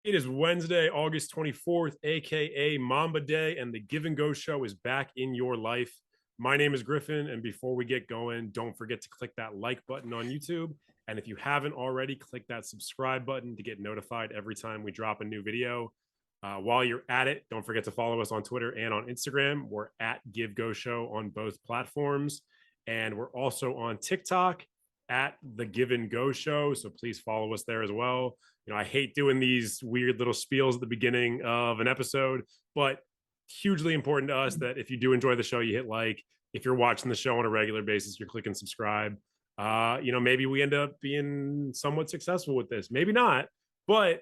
It is Wednesday, August 24th, aka Mamba Day, and the Give and Go show is back in your life. My name is Griffin, and before we get going, don't forget to click that like button on YouTube. And if you haven't already, click that subscribe button to get notified every time we drop a new video. While you're at it, don't forget to follow us on Twitter and on Instagram. We're at Give Go Show on both platforms. And we're also on TikTok at the Give and Go Show. So please follow us there as well. You know, I hate doing these weird little spiels at the beginning of an episode, but hugely important to us that if you do enjoy the show, you hit like. If you're watching the show on a regular basis, you're clicking subscribe. Maybe we end up being somewhat successful with this. Maybe not, but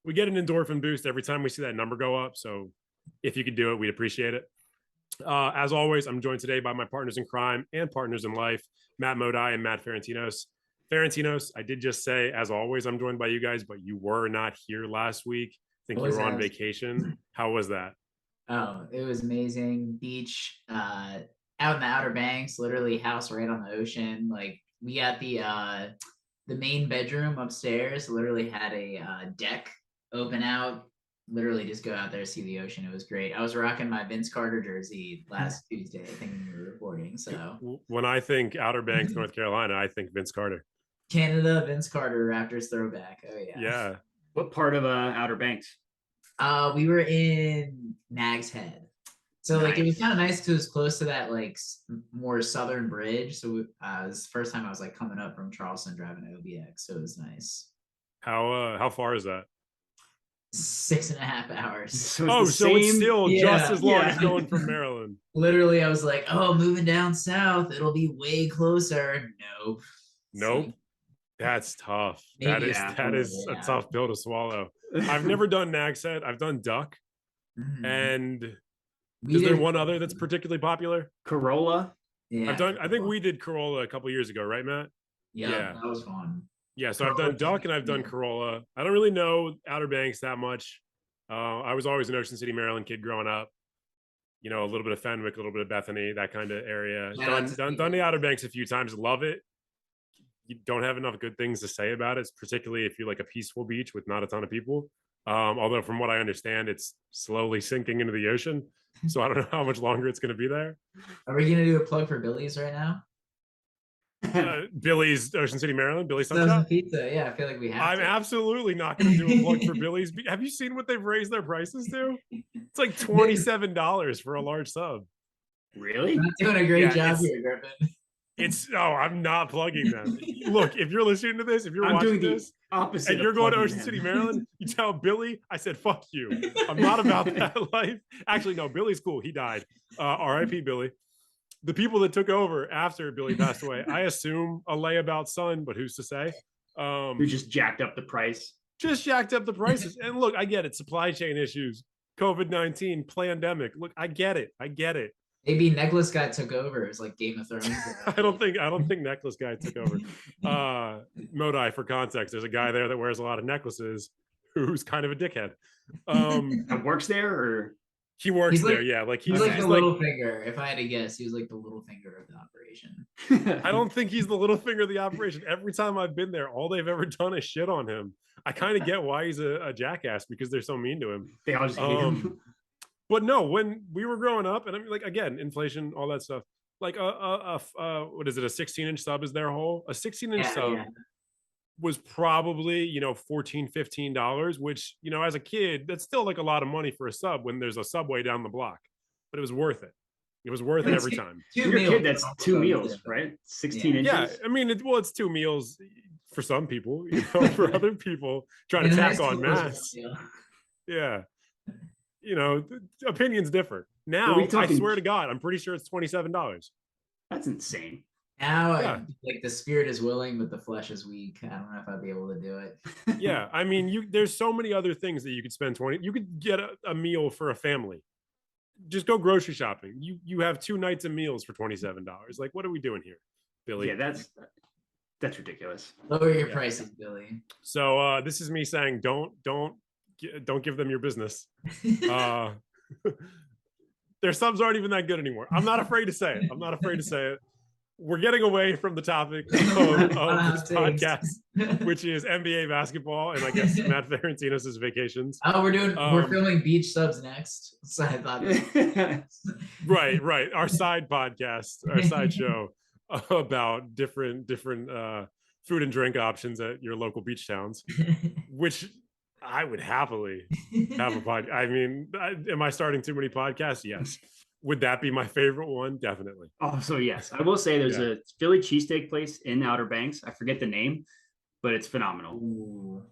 we get an endorphin boost every time we see that number go up. So if you could do it, we'd appreciate it. As always, I'm joined today by my partners in crime and partners in life, Matt Modi and Matt Ferentinos. Ferentinos, I did just say, as always, I'm joined by you guys, but you were not here last week. I think you were on vacation. How was that? Oh, it was amazing. Beach, out in the Outer Banks, literally house right on the ocean. Like we got the main bedroom upstairs, literally had a deck open out. Literally just go out there, see the ocean. It was great. I was rocking my Vince Carter jersey last Tuesday, I think we were recording. So when I think Outer Banks, North Carolina, I think Vince Carter. Canada, Vince Carter, Raptors throwback. Oh yeah. Yeah. What part of Outer Banks? We were in Nag's Head. So like it was kind of nice because it was close to that like more southern bridge. So it was the first time I was like coming up from Charleston driving to OBX. So it was nice. How far is that? 6.5 hours. So it's still just as long as going from Maryland. Literally, I was like, oh, moving down south, it'll be way closer. Nope. That's tough. That is a tough pill to swallow. I've never done Nag's Head. I've done Duck. And is there one other that's particularly popular? Corolla. Yeah. I think we did Corolla a couple years ago, right, Matt? Yeah, that was fun. Yeah, so I've done Duck and I've done Corolla. I don't really know Outer Banks that much. I was always an Ocean City, Maryland kid growing up. You know, a little bit of Fenwick, a little bit of Bethany, that kind of area. Done the Outer Banks a few times. Love it. You don't have enough good things to say about it, particularly if you like a peaceful beach with not a ton of people. Although from what I understand, it's slowly sinking into the ocean. So I don't know how much longer it's going to be there. Are we going to do a plug for Billy's right now? Billy's Ocean City, Maryland. Billy's Sunshine Pizza. Yeah, I feel like we have. I'm absolutely not going to do a plug for Billy's. Have you seen what they've raised their prices to? It's like $27 for a large sub. Really? You're not doing a great job here, Griffin. I'm not plugging them. Look, if you're listening to this, if you're watching this, opposite, and you're going to Ocean City, Maryland, you tell Billy, I said, fuck you. I'm not about that life. Actually, no, Billy's cool. He died. R.I.P. Billy. The people that took over after Billy passed away, I assume a layabout son, but who's to say? Who just jacked up the price. Just jacked up the prices. And look, I get it. Supply chain issues, COVID-19, pandemic. Look, I get it. Maybe Necklace Guy took over. It was like Game of Thrones. I don't think Necklace Guy took over. Modi, for context, there's a guy there that wears a lot of necklaces who's kind of a dickhead. That works there, or he works there, yeah. Like he's like the little finger. If I had to guess, he was like the little finger of the operation. I don't think he's the little finger of the operation. Every time I've been there, all they've ever done is shit on him. I kind of get why he's a jackass because they're so mean to him. They all just hate him. But no, when we were growing up, and I mean, like, again, inflation, all that stuff, like what is it? A 16-inch sub is their whole? A 16-inch sub was probably, $14, $15, which, as a kid, that's still like a lot of money for a sub when there's a Subway down the block, but it was worth it. It was worth it every time. You're a kid, that's 2 meals, right? 16 inches. Yeah, I mean, it's 2 meals for some people, for other people trying to tack on mass. Yeah. Opinions differ. Now, I swear to God, I'm pretty sure it's $27. That's insane. Now, like the spirit is willing, but the flesh is weak. I don't know if I'd be able to do it. Yeah, I mean, there's so many other things that you could spend You could get a meal for a family. Just go grocery shopping. You have 2 nights of meals for $27. Like, what are we doing here, Billy? Yeah, that's ridiculous. Lower your prices, Billy. So this is me saying, don't give them your business. Their subs aren't even that good anymore. I'm not afraid to say it. we're getting away from the topic of this podcast, which is NBA basketball, and I guess Matt Ferentinos' vacations. Oh, we're filming beach subs next. So I thought right. Our side podcast, our side show about different food and drink options at your local beach towns, which I would happily have a podcast. I mean, am I starting too many podcasts? Yes. Would that be my favorite one? Definitely. Oh, so yes. I will say there's a Philly cheesesteak place in Outer Banks. I forget the name, but it's phenomenal. Ooh.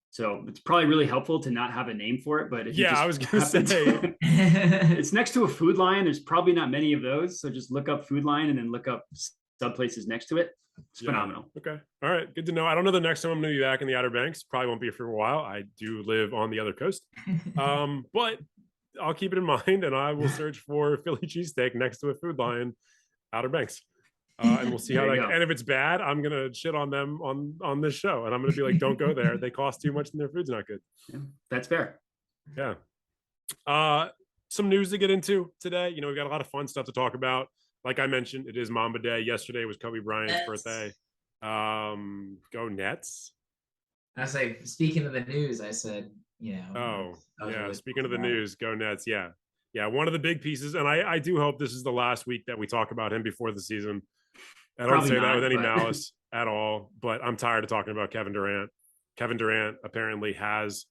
So it's probably really helpful to not have a name for it. But if I was going to say. It's next to a Food Lion. There's probably not many of those. So just look up Food Lion and then look up sub places next to it. It's phenomenal. Okay. All right. Good to know. I don't know the next time I'm going to be back in the Outer Banks. Probably won't be for a while. I do live on the other coast. But I'll keep it in mind, and I will search for Philly cheesesteak next to a Food Lion, Outer Banks, and we'll see how that. And if it's bad, I'm gonna shit on them on this show, and I'm gonna be like, "Don't go there. They cost too much, and their food's not good." Yeah, that's fair. Yeah. Some news to get into today. You know, we've got a lot of fun stuff to talk about. Like I mentioned, it is Mamba Day. Yesterday was Kobe Bryant's birthday. Go Nets. I was like, speaking of the news, I said, you know. Really speaking of the news, go Nets. Yeah. One of the big pieces, and I do hope this is the last week that we talk about him before the season. I don't say that with any malice at all, but I'm tired of talking about Kevin Durant. Kevin Durant apparently has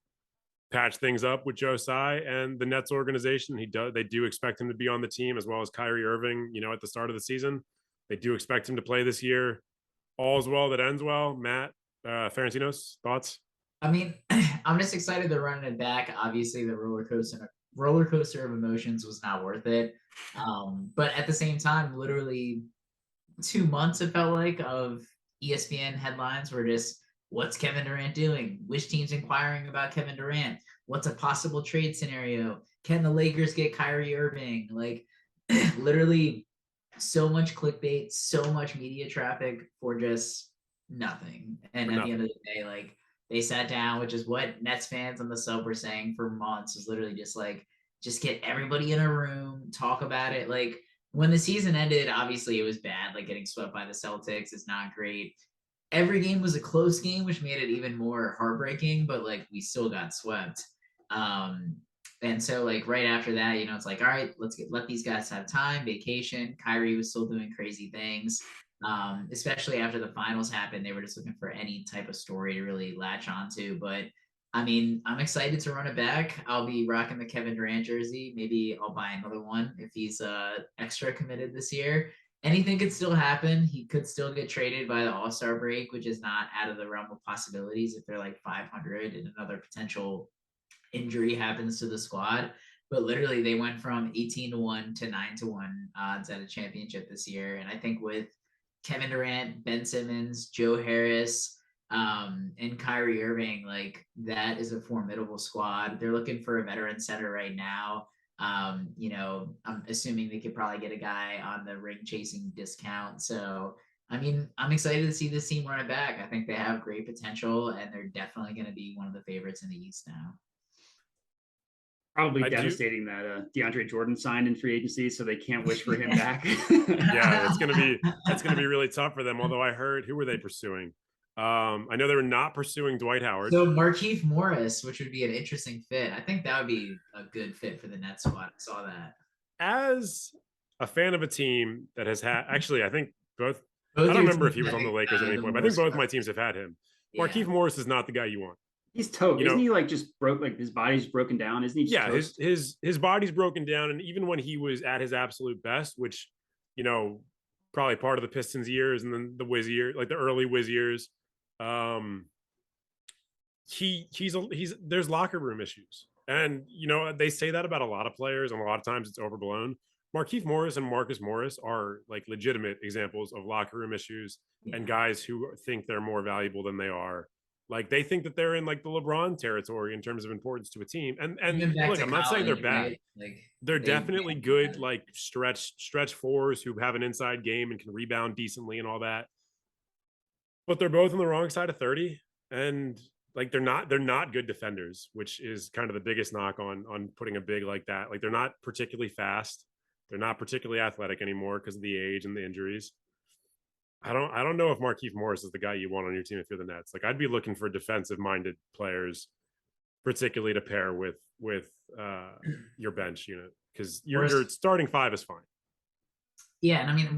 patched things up with Joe Tsai and the Nets organization. They do expect him to be on the team, as well as Kyrie Irving, you know, at the start of the season. They do expect him to play this year. All's well that ends well. Matt, Ferentinos, thoughts? I mean, I'm just excited they're running it back. Obviously, the roller coaster of emotions was not worth it. But at the same time, literally 2 months, it felt like, of ESPN headlines were just, what's Kevin Durant doing? Which team's inquiring about Kevin Durant? What's a possible trade scenario? Can the Lakers get Kyrie Irving? Like, literally so much clickbait, so much media traffic for just nothing. And at the end of the day, like, they sat down, which is what Nets fans on the sub were saying for months, was literally just like, just get everybody in a room, talk about it. Like, when the season ended, obviously it was bad. Like, getting swept by the Celtics is not great. Every game was a close game, which made it even more heartbreaking, but like, we still got swept. And so, like, right after that, you know, it's like, all right, let these guys have time, vacation. Kyrie was still doing crazy things. Especially after the finals happened, they were just looking for any type of story to really latch onto. But I mean, I'm excited to run it back. I'll be rocking the Kevin Durant jersey. Maybe I'll buy another one if he's extra committed this year. Anything could still happen. He could still get traded by the All-Star break, which is not out of the realm of possibilities if they're like 500 and another potential injury happens to the squad. But literally, they went from 18-1 to 9-1 odds at a championship this year. And I think with Kevin Durant, Ben Simmons, Joe Harris, and Kyrie Irving, like, that is a formidable squad. They're looking for a veteran center right now. You know, I'm assuming they could probably get a guy on the ring chasing discount. So, I mean, I'm excited to see this team run it back. I think they have great potential, and they're definitely going to be one of the favorites in the East now. Probably devastating that DeAndre Jordan signed in free agency, so they can't wish for him back. Yeah, it's gonna be really tough for them. Although I heard, who were they pursuing? I know they were not pursuing Dwight Howard. So Markieff Morris, which would be an interesting fit. I think that would be a good fit for the Nets squad. I saw that. As a fan of a team that has had, actually, I think both I don't remember if he was on the Lakers at any point, but I think both my teams have had him. Yeah. Markieff Morris is not the guy you want. He's toast. Isn't he like just broke? Like his body's broken down. Isn't he? Just toast? his body's broken down, and even when he was at his absolute best, which, you know, probably part of the Pistons years and then the Wiz year, like the early Wiz years, there's locker room issues, and you know they say that about a lot of players, and a lot of times it's overblown. Markieff Morris and Marcus Morris are like legitimate examples of locker room issues and guys who think they're more valuable than they are. Like, they think that they're in like the LeBron territory in terms of importance to a team. And look, I'm not saying they're bad. Right? Like, they're definitely good, like stretch fours who have an inside game and can rebound decently and all that. But they're both on the wrong side of 30, and like they're not good defenders, which is kind of the biggest knock on putting a big like that. Like, they're not particularly fast. They're not particularly athletic anymore because of the age and the injuries. I don't know if Markieff Morris is the guy you want on your team if you're the Nets. Like I'd be looking for defensive minded players, particularly to pair with your bench unit, because your starting five is fine. Yeah, and I mean,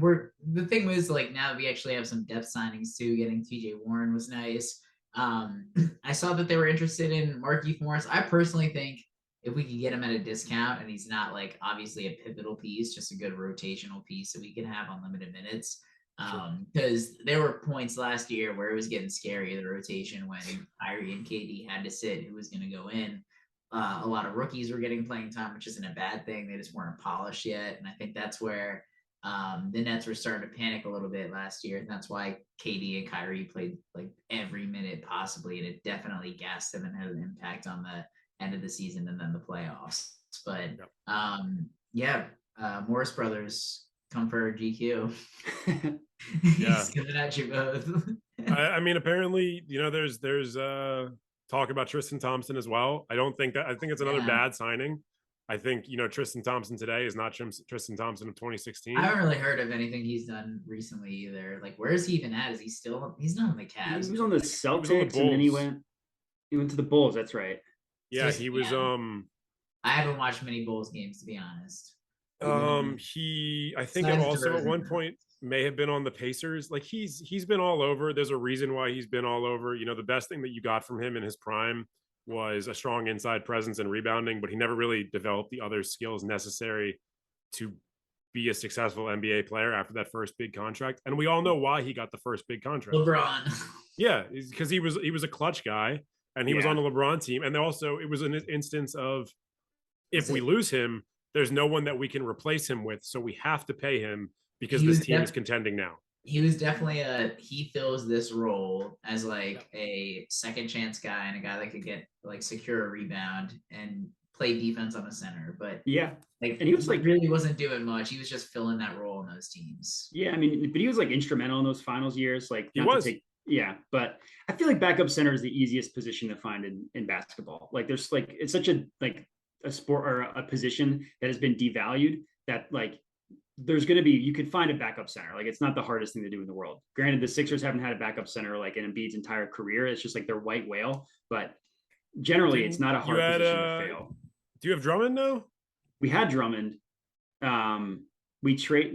the thing was like now that we actually have some depth signings too. Getting TJ Warren was nice. I saw that they were interested in Markieff Morris. I personally think if we could get him at a discount and he's not like obviously a pivotal piece, just a good rotational piece that we can have on limited minutes. Because there were points last year where it was getting scary, the rotation, when Kyrie and KD had to sit who was going to go in. A lot of rookies were getting playing time, which isn't a bad thing. They just weren't polished yet. And I think that's where the Nets were starting to panic a little bit last year. And that's why KD and Kyrie played like every minute possibly. And it definitely gassed them and had an impact on the end of the season and then the playoffs. But Morris Brothers come for GQ. He's coming at you both. I mean, apparently, there's talk about Tristan Thompson as well. I think it's another bad signing. I think, Tristan Thompson today is not Tristan Thompson of 2016. I haven't really heard of anything he's done recently either. Like, where is he even at? Is he still? He's not on the Cavs. He was on the Celtics, and then he went to the Bulls. That's right. Yeah, he was. I haven't watched many Bulls games, to be honest. I think also at one point may have been on the Pacers. Like he's been all over. There's a reason why he's been all over. The best thing that you got from him in his prime was a strong inside presence and rebounding, but he never really developed the other skills necessary to be a successful NBA player after that first big contract. And we all know why he got the first big contract. LeBron. Yeah, because he was a clutch guy and he was on the LeBron team. And also it was an instance of if we lose him, there's no one that we can replace him with. So we have to pay him because this team is contending now. He was definitely he fills this role as like a second chance guy and a guy that could get like secure a rebound and play defense on the center. But and he was like really wasn't doing much. He was just filling that role in those teams. Yeah, I mean, but he was like instrumental in those finals years. Like he was. But I feel like backup center is the easiest position to find in basketball. Like there's like it's such a sport or a position that has been devalued that like there's going to be, you could find a backup center. Like it's not the hardest thing to do in the world. Granted, the Sixers haven't had a backup center like in Embiid's entire career. It's just like their white whale, but generally it's not a hard position to fail. Do you have Drummond now? We had Drummond. Drummond was traded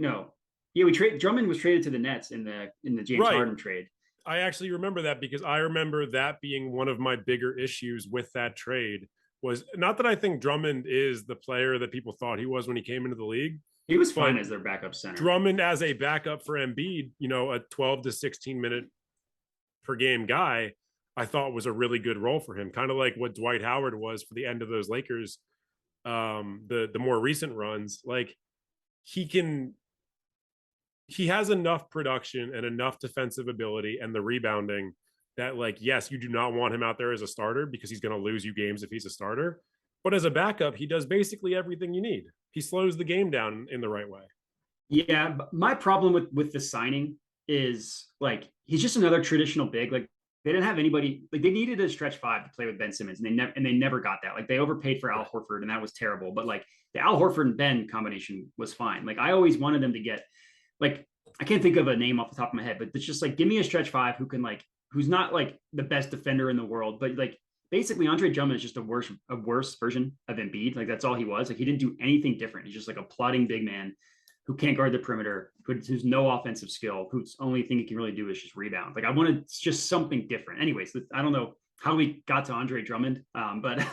to the Nets in the James Harden trade. I actually remember that because I remember that being one of my bigger issues with that trade was not that I think Drummond is the player that people thought he was when he came into the league. He was fine as their backup center. Drummond as a backup for Embiid, a 12 to 16 minute per game guy, I thought was a really good role for him. Kind of like what Dwight Howard was for the end of those Lakers, the more recent runs. Like he has enough production and enough defensive ability and the rebounding that like, yes, you do not want him out there as a starter because he's going to lose you games if he's a starter. But as a backup, he does basically everything you need. He slows the game down in the right way. Yeah, but my problem with the signing is like he's just another traditional big. Like they didn't have anybody. Like they needed a stretch five to play with Ben Simmons, and they never got that. Like they overpaid for Al Horford, and that was terrible. But like the Al Horford and Ben combination was fine. Like I always wanted them to get like I can't think of a name off the top of my head, but it's just like give me a stretch five who can like who's not like the best defender in the world, but like. Basically, Andre Drummond is just a worse version of Embiid. Like that's all he was. Like he didn't do anything different. He's just like a plodding big man who can't guard the perimeter, who's no offensive skill, whose only thing he can really do is just rebound. Like I wanted just something different. Anyways, I don't know how we got to Andre Drummond, but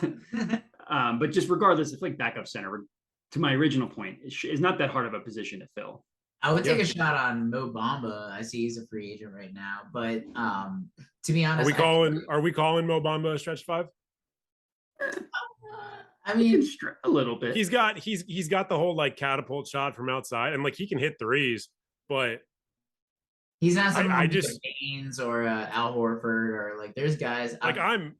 just regardless, it's like backup center. To my original point, it's not that hard of a position to fill. I would take a shot on Mo Bamba. I see he's a free agent right now, but to be honest, are we calling Mo Bamba a stretch five? I mean, a little bit. He's got the whole like catapult shot from outside, and like he can hit threes, but he's not someone like Baines or Al Horford or like there's guys. Like I'm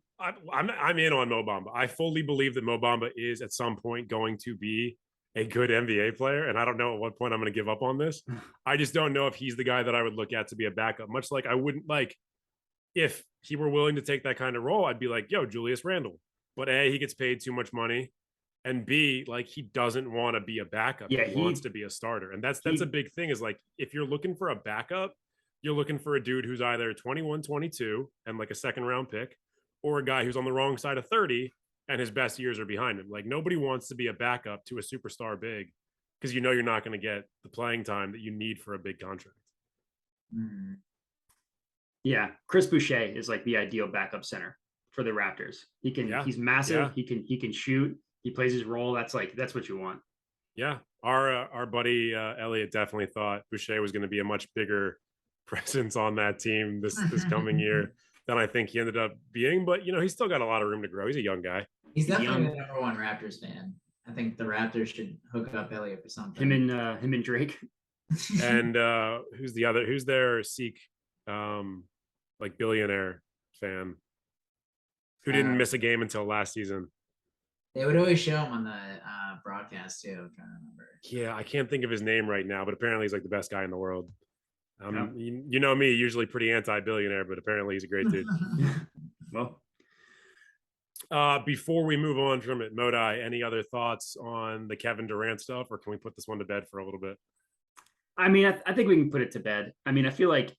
in on Mo Bamba. I fully believe that Mo Bamba is at some point going to be a good NBA player, and I don't know at what point I'm going to give up on this. I just don't know if he's the guy that I would look at to be a backup. Much like I wouldn't like if he were willing to take that kind of role, I'd be like, yo, Julius Randle. But A, he gets paid too much money, and B, like he doesn't want to be a backup. Yeah, he wants to be a starter, and that's a big thing. Is like if you're looking for a backup, you're looking for a dude who's either 21, 22 and like a second round pick, or a guy who's on the wrong side of 30 and his best years are behind him. Like nobody wants to be a backup to a superstar big because you know you're not going to get the playing time that you need for a big contract. Mm. Yeah, Chris Boucher is like the ideal backup center for the Raptors. He's massive. He can shoot. He plays his role. That's what you want. Yeah, our buddy Elliot definitely thought Boucher was going to be a much bigger presence on that team this coming year than I think he ended up being. But you know, he's still got a lot of room to grow. He's a young guy. He's definitely the number one Raptors fan. I think the Raptors should hook up Elliot for something. Him and Drake. And who's their Sikh like billionaire fan who didn't miss a game until last season? They would always show him on the broadcast too. I'm trying to remember. Yeah, I can't think of his name right now, but apparently he's like the best guy in the world. You know me, usually pretty anti-billionaire, but apparently he's a great dude. Well, before we move on from it, Modai, any other thoughts on the Kevin Durant stuff, or can we put this one to bed for a little bit? I mean, I think we can put it to bed. I mean, I feel like,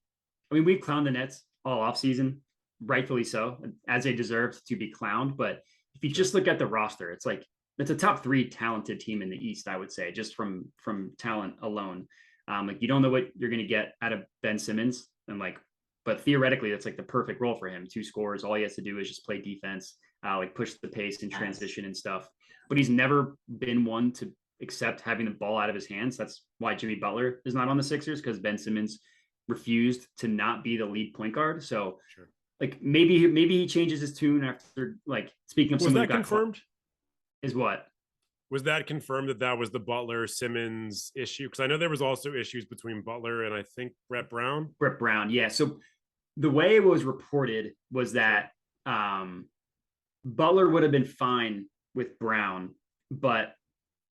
we've clowned the Nets all off season, rightfully so, as they deserved to be clowned. But if you just look at the roster, it's like it's a top 3 talented team in the East, I would say, just from talent alone. Like you don't know what you're going to get out of Ben Simmons, and but theoretically, that's like the perfect role for him. 2 scores. All he has to do is just play defense, like push the pace and transition and stuff. But he's never been one to accept having the ball out of his hands. That's why Jimmy Butler is not on the Sixers, because Ben Simmons refused to not be the lead point guard. So like maybe he changes his tune after, like, speaking of someone that confirmed? Is what? Was that confirmed that was the Butler Simmons issue? Because I know there was also issues between Butler and I think Brett Brown. Yeah. So the way it was reported was that Butler would have been fine with Brown, but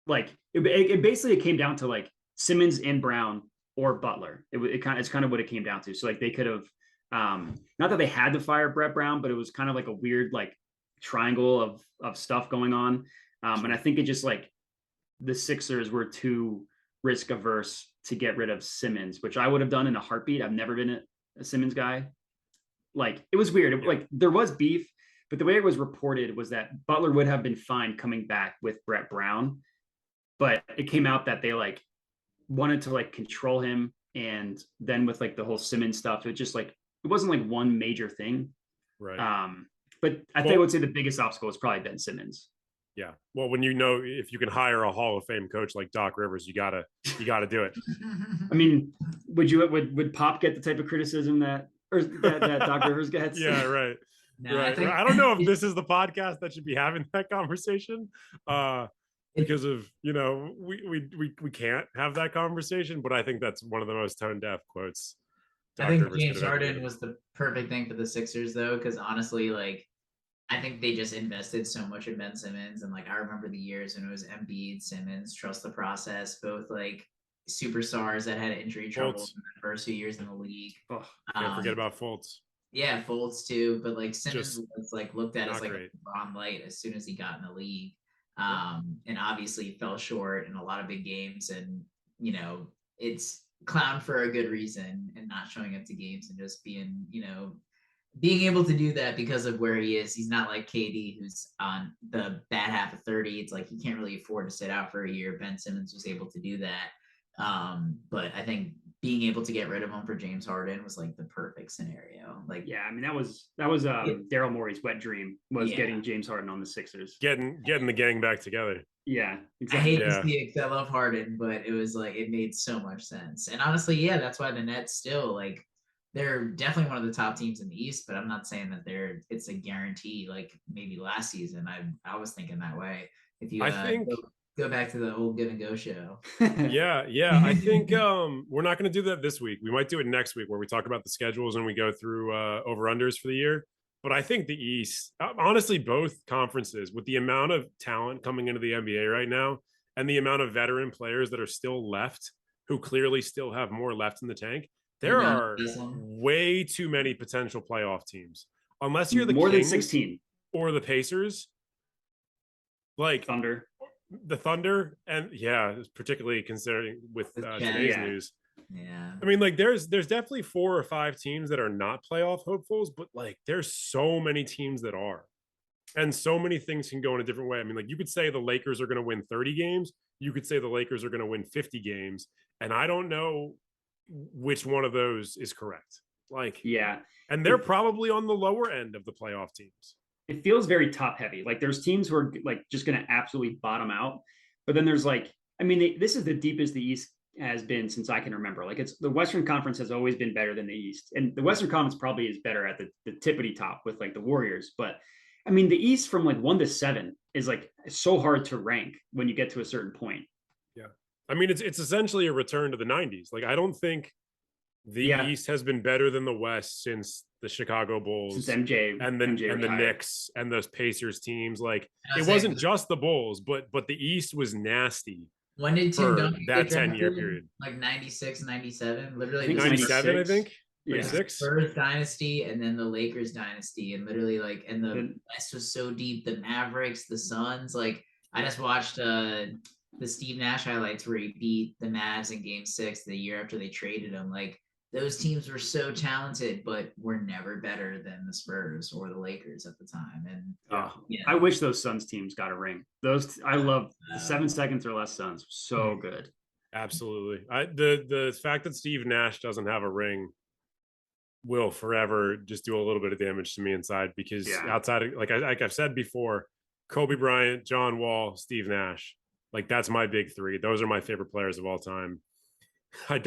like it basically came down to like Simmons and Brown or Butler. It's kind of what it came down to. So like they could have, not that they had to fire Brett Brown, but it was kind of like a weird like triangle of stuff going on. And I think it just like the Sixers were too risk averse to get rid of Simmons, which I would have done in a heartbeat. I've never been a Simmons guy. Like it was weird. Like there was beef, but the way it was reported was that Butler would have been fine coming back with Brett Brown, but it came out that they like wanted to like control him. And then with like the whole Simmons stuff, it just like, it wasn't like one major thing. Right. But I think I would say the biggest obstacle is probably Ben Simmons. Yeah. Well, when you know if you can hire a Hall of Fame coach like Doc Rivers, you gotta do it. I mean, would Pop get the type of criticism that Doc Rivers gets? Yeah, right. No, right. I don't know if this is the podcast that should be having that conversation. Because of, you know, we can't have that conversation, but I think that's one of the most tone deaf quotes. I think James Harden was the perfect thing for the Sixers though, because honestly, like I think they just invested so much in Ben Simmons, and like I remember the years when it was Embiid, Simmons, trust the process, both like superstars that had injury troubles in the first few years in the league. Oh, can't forget about Fultz. Yeah, Fultz too, but like Simmons was like looked at as like great. a LeBron light as soon as he got in the league. And obviously fell short in a lot of big games, and you know it's clowned for a good reason, and not showing up to games and just being, you know, being able to do that because of where he is. He's not like KD, who's on the bad half of 30. It's like he can't really afford to sit out for a year. Ben Simmons was able to do that. But I think being able to get rid of him for James Harden was like the perfect scenario. Like, yeah, I mean that was Daryl Morey's wet dream was getting James Harden on the Sixers, getting the gang back together. Yeah, exactly. I hate to see it because I love Harden, but it was like it made so much sense. And honestly, yeah, that's why the Nets still like they're definitely one of the top teams in the East. But I'm not saying that it's a guarantee. Like maybe last season, I was thinking that way. If you, I think. Go back to the old Give and Go show. yeah. I think we're not going to do that this week. We might do it next week where we talk about the schedules and we go through over-unders for the year. But I think the East, honestly, both conferences, with the amount of talent coming into the NBA right now and the amount of veteran players that are still left who clearly still have more left in the tank, there are way too many potential playoff teams. Unless you're the more Kings than 16 or the Pacers, like Thunder. The Thunder, and particularly considering with today's news, Yeah. I mean, like there's definitely 4 or 5 teams that are not playoff hopefuls, but like there's so many teams that are. And so many things can go in a different way. I mean, like you could say the Lakers are going to win 30 games. You could say the Lakers are going to win 50 games. And I don't know which one of those is correct. Like, Yeah. and they're probably on the lower end of the playoff teams. It feels very top heavy. Like there's teams who are like just going to absolutely bottom out. But then there's like, I mean, this is the deepest the East has been since I can remember. Like it's the Western Conference has always been better than the East. And the Western Conference probably is better at the tippity top with like the Warriors. But I mean, the East from like 1 to 7 is like so hard to rank when you get to a certain point. Yeah. I mean, it's essentially a return to the 90s. Like, I don't think the East has been better than the West since the Chicago Bulls, since MJ and the Knicks and those Pacers teams. Like, it wasn't just the Bulls, but the East was nasty. When did Tim Duncan that 10-year period? Like 96, 97, literally 97, I think. Yeah. 96. Spurs dynasty and then the Lakers dynasty, and literally like, and the West was so deep. The Mavericks, the Suns. Like, I just watched the Steve Nash highlights where he beat the Mavs in Game 6 the year after they traded him. Like, those teams were so talented, but were never better than the Spurs or the Lakers at the time. And I wish those Suns teams got a ring. I love the 7 seconds or less Suns. So good. Absolutely. The fact that Steve Nash doesn't have a ring will forever just do a little bit of damage to me inside, because outside of, like I've said before, Kobe Bryant, John Wall, Steve Nash, like that's my big 3. Those are my favorite players of all time. I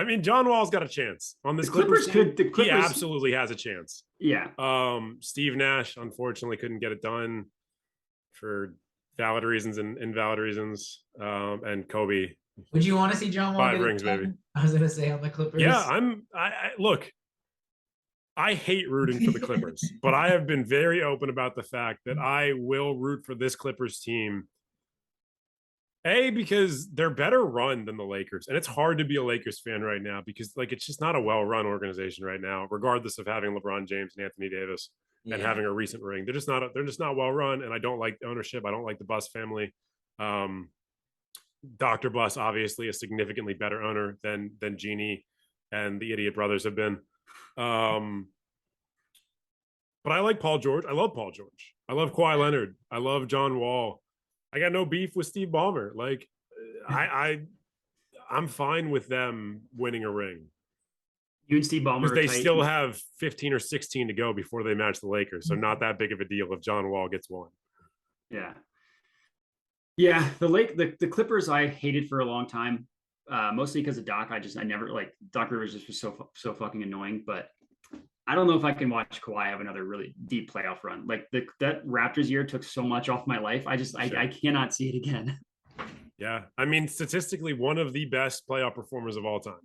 mean, John Wall's got a chance on this. The Clippers he absolutely has a chance. Yeah. Steve Nash unfortunately couldn't get it done for valid reasons and invalid reasons. And Kobe. Would you want to see John Wall 5 rings, baby? I was gonna say on the Clippers. Yeah, I look. I hate rooting for the Clippers, but I have been very open about the fact that I will root for this Clippers team. Because they're better run than the Lakers. And it's hard to be a Lakers fan right now because like it's just not a well-run organization right now, regardless of having LeBron James and Anthony Davis and having a recent ring. They're just not well run. And I don't like ownership. I don't like the Buss family. Dr. Buss, obviously a significantly better owner than Jeannie and the Idiot brothers have been. But I like Paul George. I love Paul George. I love Kawhi Leonard. I love John Wall. I got no beef with Steve Ballmer. Like, I'm fine with them winning a ring. You and Steve Ballmer, because they still have 15 or 16 to go before they match the Lakers, so not that big of a deal if John Wall gets one. Yeah, yeah. The Clippers I hated for a long time, mostly because of Doc. I never like Doc Rivers just was so fucking annoying, but. I don't know if I can watch Kawhi have another really deep playoff run. Like that Raptors year took so much off my life. I cannot see it again. Yeah. I mean, statistically, one of the best playoff performers of all time.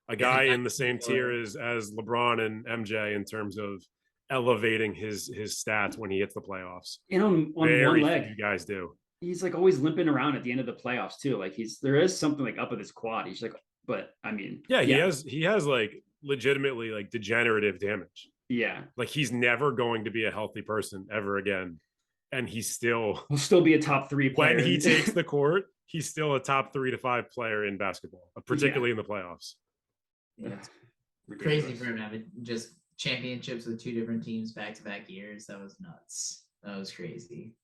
A guy in the same tier as LeBron and MJ in terms of elevating his stats when he hits the playoffs. And on one leg, you guys do. He's like always limping around at the end of the playoffs too. Like there is something like up with his quad. He's like, but I mean, he has like legitimately like degenerative damage. Yeah. Like he's never going to be a healthy person ever again. And he'll still be a top 3 player. When he takes the court, he's still a top 3 to 5 player in basketball, particularly in the playoffs. Yeah. It's crazy for him to have just championships with 2 different teams back-to-back years. That was nuts. That was crazy.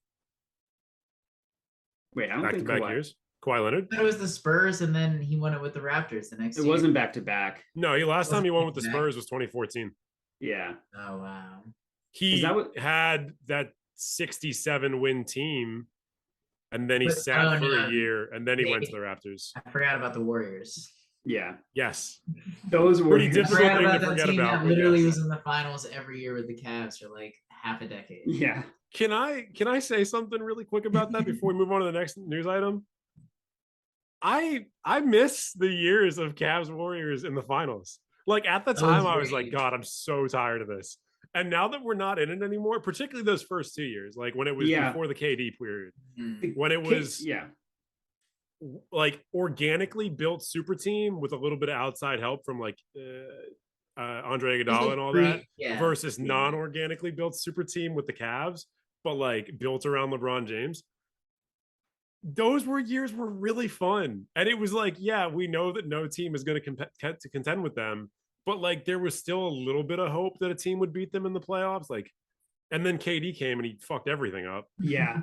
Wait, I don't think back-to-back years? Kawhi Leonard? It was the Spurs, and then he won it with the Raptors the next year. It wasn't back-to-back. No, last time he won with the Spurs was 2014. Yeah. Oh, wow. He had that 67 win team, and then he sat for a year, and then he went to the Raptors. I forgot about the Warriors. Yeah. Yes. Those were pretty difficult thing to forget about. That literally was in the finals every year with the Cavs for like half a decade. Yeah. Can I say something really quick about that before we move on to the next news item? I miss the years of Cavs Warriors in the finals. Like at the time, I was like, God, I'm so tired of this. And now that we're not in it anymore, particularly those first 2 years, like when it was before the KD period, when it was like organically built super team with a little bit of outside help from like Andre Iguodala and all that, versus non-organically built super team with the Cavs, but like built around LeBron James. those years were really fun. And it was like, yeah, we know that no team is going to contend with them, but like there was still a little bit of hope that a team would beat them in the playoffs. Like, and then KD came and he fucked everything up. Yeah.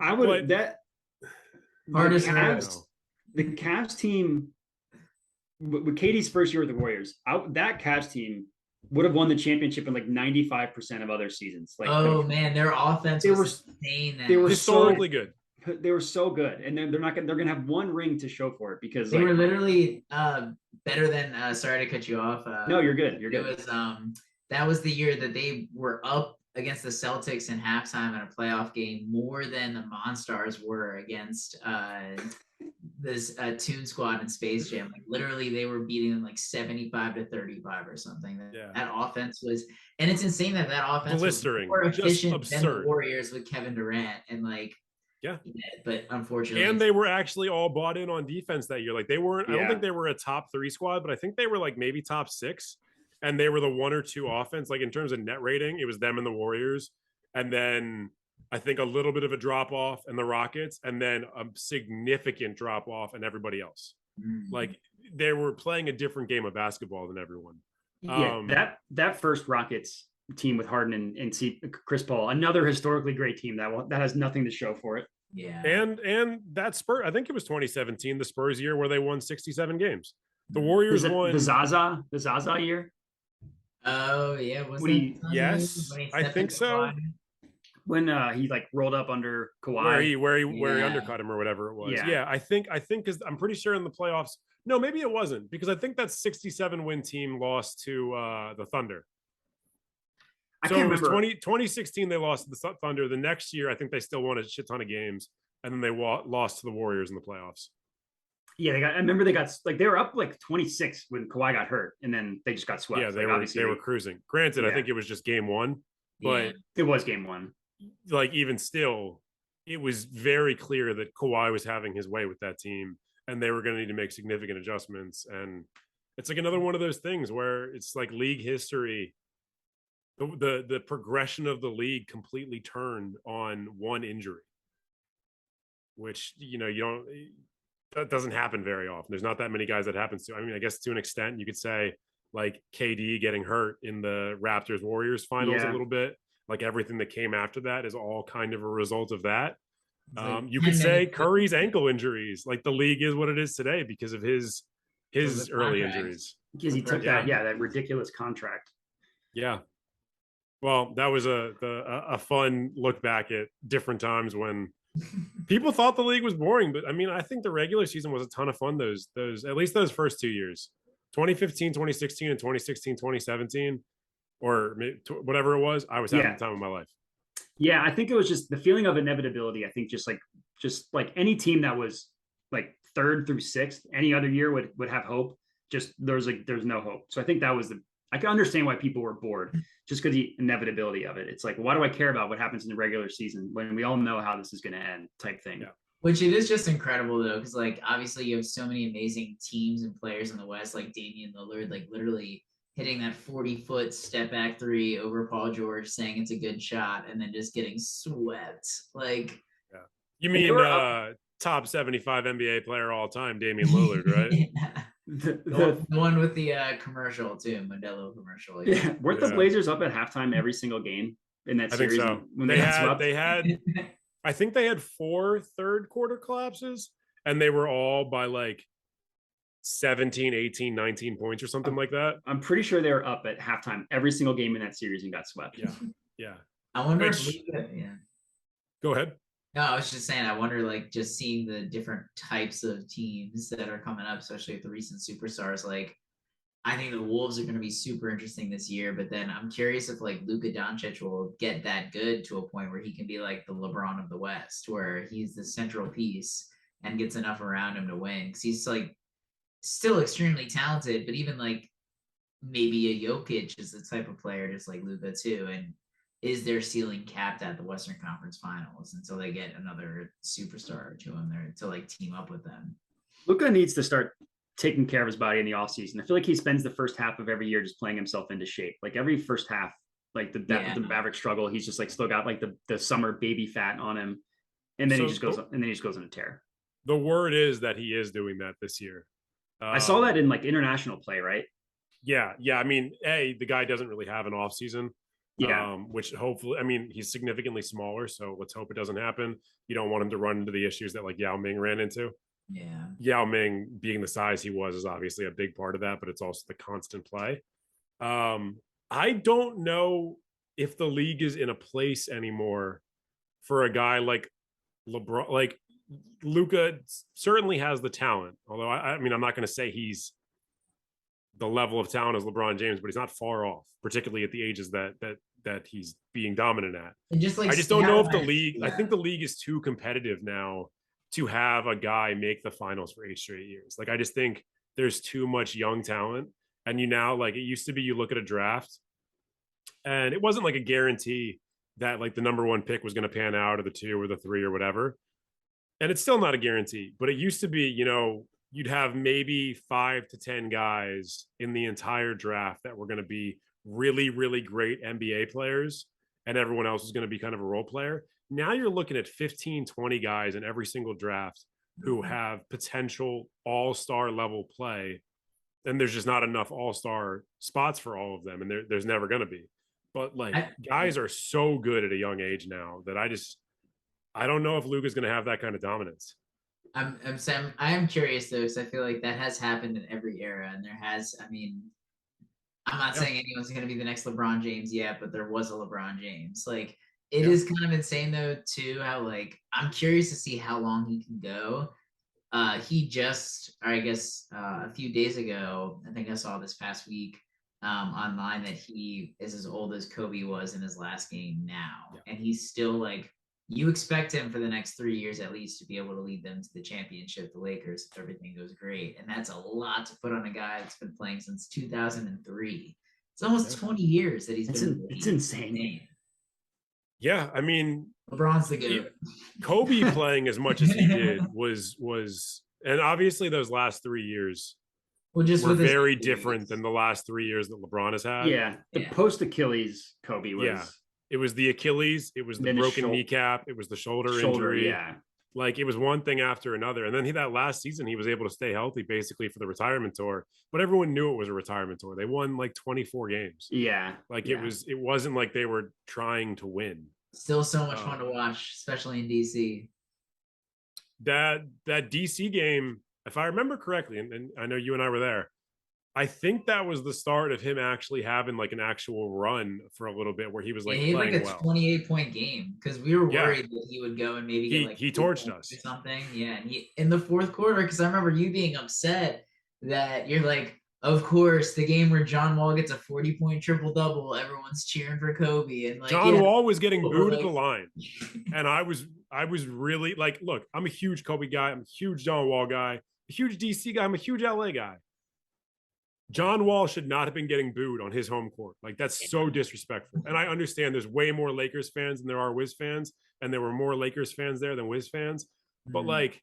I would, that Hardest the Cavs team with KD's first year with the Warriors, that Cavs team would have won the championship in like 95% of other seasons. Like, man, their offense was insane. They were historically good. They were so good, and they're gonna have one ring to show for it because they were literally better than. Sorry to cut you off. No, you're good. You're good. It was that was the year that they were up against the Celtics in halftime in a playoff game more than the Monstars were against this Toon Squad in Space Jam. Like literally, they were beating them like 75-35 or something. That offense was, and it's insane that offense blistering, was more efficient just than the Warriors with Kevin Durant and like. Yeah, but unfortunately, and they were actually all bought in on defense that year. Like they weren't. I don't think they were a top 3 squad, but I think they were like maybe top 6. And they were the 1 or 2 offense. Like in terms of net rating, it was them and the Warriors, and then I think a little bit of a drop off and the Rockets, and then a significant drop off and everybody else. Like they were playing a different game of basketball than everyone. Yeah, that first Rockets team with Harden and Chris Paul, another historically great team that has nothing to show for it. Yeah, and that Spurs, I think it was 2017, the Spurs year where they won 67 games. The Warriors won the Zaza year. Oh yeah, yes, I think so. When he like rolled up under Kawhi, where he undercut him or whatever it was. Yeah, I think because I'm pretty sure in the playoffs. No, maybe it wasn't, because I think that 67 win team lost to the Thunder. I can't remember. 2016 they lost to the Thunder. The next year I think they still won a shit ton of games, and then they lost to the Warriors in the playoffs. Yeah, I remember they were up like 26 when Kawhi got hurt, and then they just got swept. Yeah, they were cruising. Granted, I think it was just game 1, but it was game 1. Like even still, it was very clear that Kawhi was having his way with that team, and they were going to need to make significant adjustments. And it's like another one of those things where it's like league history. The progression of the league completely turned on one injury, which that doesn't happen very often. There's not that many guys that happens to. I mean, I guess to an extent you could say like KD getting hurt in the Raptors Warriors finals a little bit. Like everything that came after that is all kind of a result of that. You could say Curry's ankle injuries, like the league is what it is today because of his early injuries. Because he took that ridiculous contract. Yeah. Well, that was a fun look back at different times when people thought the league was boring, but I mean, I think the regular season was a ton of fun. Those at least those first 2 years, 2015, 2016, and 2016, 2017, or whatever it was. I was having the time of my life. Yeah, I think it was just the feeling of inevitability. I think just like any team that was like 3rd through 6th, any other year would have hope. Just there's no hope. So I think that was I can understand why people were bored, just because the inevitability of it. It's like, why do I care about what happens in the regular season when we all know how this is going to end, type thing. Yeah. Which it is just incredible though, because like obviously you have so many amazing teams and players in the West, like Damian Lillard, like literally hitting that 40-foot step back 3 over Paul George, saying it's a good shot, and then just getting swept. Like, you mean top 75 NBA player all time, Damian Lillard, right? The one with the commercial too, Modelo commercial. Yeah, weren't the Blazers up at halftime every single game in that series? I think so. When they had I think they had 4 third quarter collapses, and they were all by like 17, 18, 19 points or something like that. I'm pretty sure they were up at halftime every single game in that series and got swept. Yeah. I wonder Go ahead. No, I was just saying, I wonder, like, just seeing the different types of teams that are coming up, especially with the recent superstars. Like, I think the Wolves are going to be super interesting this year, but then I'm curious if, like, Luka Doncic will get that good to a point where he can be, like, the LeBron of the West, where he's the central piece and gets enough around him to win. Because he's, like, still extremely talented, but even, like, maybe a Jokic is the type of player just like Luka, too, and is their ceiling capped at the Western Conference Finals until they get another superstar to them there to like team up with them? Luka needs to start taking care of his body in the offseason. I feel like he spends the first half of every year just playing himself into shape. Like every first half, like the Maverick struggle, he's just like still got like the summer baby fat on him. and then So he just goes on a tear. the word is that he is doing that this year. I saw that in like international play, right? Yeah. I mean, the guy doesn't really have an off season. Yeah. Which hopefully, I mean, he's significantly smaller, so let's hope it doesn't happen. You don't want him to run into the issues that like Yao Ming ran into. Yeah. Yao Ming being the size he was is obviously a big part of that, but it's also the constant play. I don't know if the league is in a place anymore for a guy like LeBron. Like Luka certainly has the talent, although I mean, I'm not going to say he's the level of talent as LeBron James, but he's not far off, particularly at the ages that he's being dominant at. And just like I just don't know if the league. Yeah. I think the league is too competitive now to have a guy make the finals for 8 straight years. Like I just think there's too much young talent, and you now like it used to be. You look at a draft, and it wasn't like a guarantee that like the number 1 pick was going to pan out, or the 2 or the 3 or whatever. And it's still not a guarantee, but it used to be, you know, you'd have maybe 5 to 10 guys in the entire draft that were going to be really, really great NBA players, and everyone else was going to be kind of a role player. Now you're looking at 15, 20 guys in every single draft who have potential all-star level play, and there's just not enough all-star spots for all of them, and there's never going to be. But like guys are so good at a young age now that I don't know if Luka's going to have that kind of dominance. I am curious though, because I feel like that has happened in every era, and there has. I mean, I'm not saying anyone's going to be the next LeBron James yet, but there was a LeBron James. Like it is kind of insane though too how like I'm curious to see how long he can go. He just, or I guess a few days ago, I think I saw this past week online that he is as old as Kobe was in his last game now, and he's still like. You expect him for the next 3 years at least to be able to lead them to the championship, the Lakers, if everything goes great. And that's a lot to put on a guy that's been playing since 2003. It's almost 20 years that he's been. It's insane. Yeah, I mean, LeBron's the GOAT. Kobe playing as much as he did was, and obviously those last 3 years were very different than the last 3 years that LeBron has had. Yeah, the post Achilles Kobe was. Yeah. It was the Achilles, it was the broken kneecap, it was the shoulder injury. Yeah. Like it was one thing after another. And then that last season, he was able to stay healthy basically for the retirement tour. But everyone knew it was a retirement tour. They won like 24 games. Yeah. Like it wasn't like they were trying to win. Still so much fun to watch, especially in DC. That DC game, if I remember correctly, and I know you and I were there, I think that was the start of him actually having like an actual run for a little bit where he was like playing like a well. 28-point game because we were worried that he would go and maybe get like he torched us or something. Yeah, and in the fourth quarter, because I remember you being upset that you're like, of course, the game where John Wall gets a 40-point triple double, everyone's cheering for Kobe, and like John Wall was getting booed at the line, and I was really like, look, I'm a huge Kobe guy, I'm a huge John Wall guy, a huge DC guy, I'm a huge LA guy. John Wall should not have been getting booed on his home court. Like that's so disrespectful. And I understand there's way more Lakers fans than there are Wiz fans, and there were more Lakers fans there than Wiz fans. But like,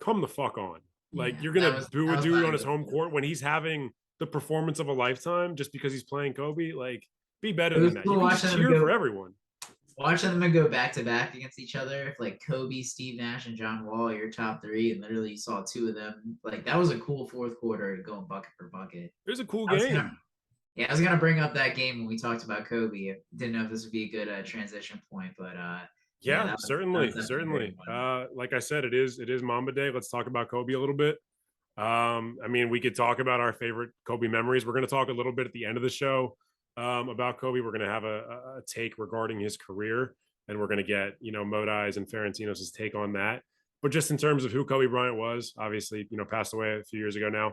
come the fuck on. Like you're gonna boo a dude on his home court when he's having the performance of a lifetime just because he's playing Kobe. Like, be better than that. You can cheer for everyone. Watching them go back to back against each other, if like Kobe, Steve Nash, and John Wall are your top 3, and literally you saw 2 of them. Like that was a cool fourth quarter going bucket for bucket. It was a cool game. I was gonna bring up that game when we talked about Kobe. I didn't know if this would be a good transition point, but certainly. Like I said, it is Mamba Day. Let's talk about Kobe a little bit. I mean, we could talk about our favorite Kobe memories. We're going to talk a little bit at the end of the show about Kobe. We're going to have a take regarding his career, and we're going to get, Modi's and Ferentinos' take on that. But just in terms of who Kobe Bryant was, obviously, passed away a few years ago now.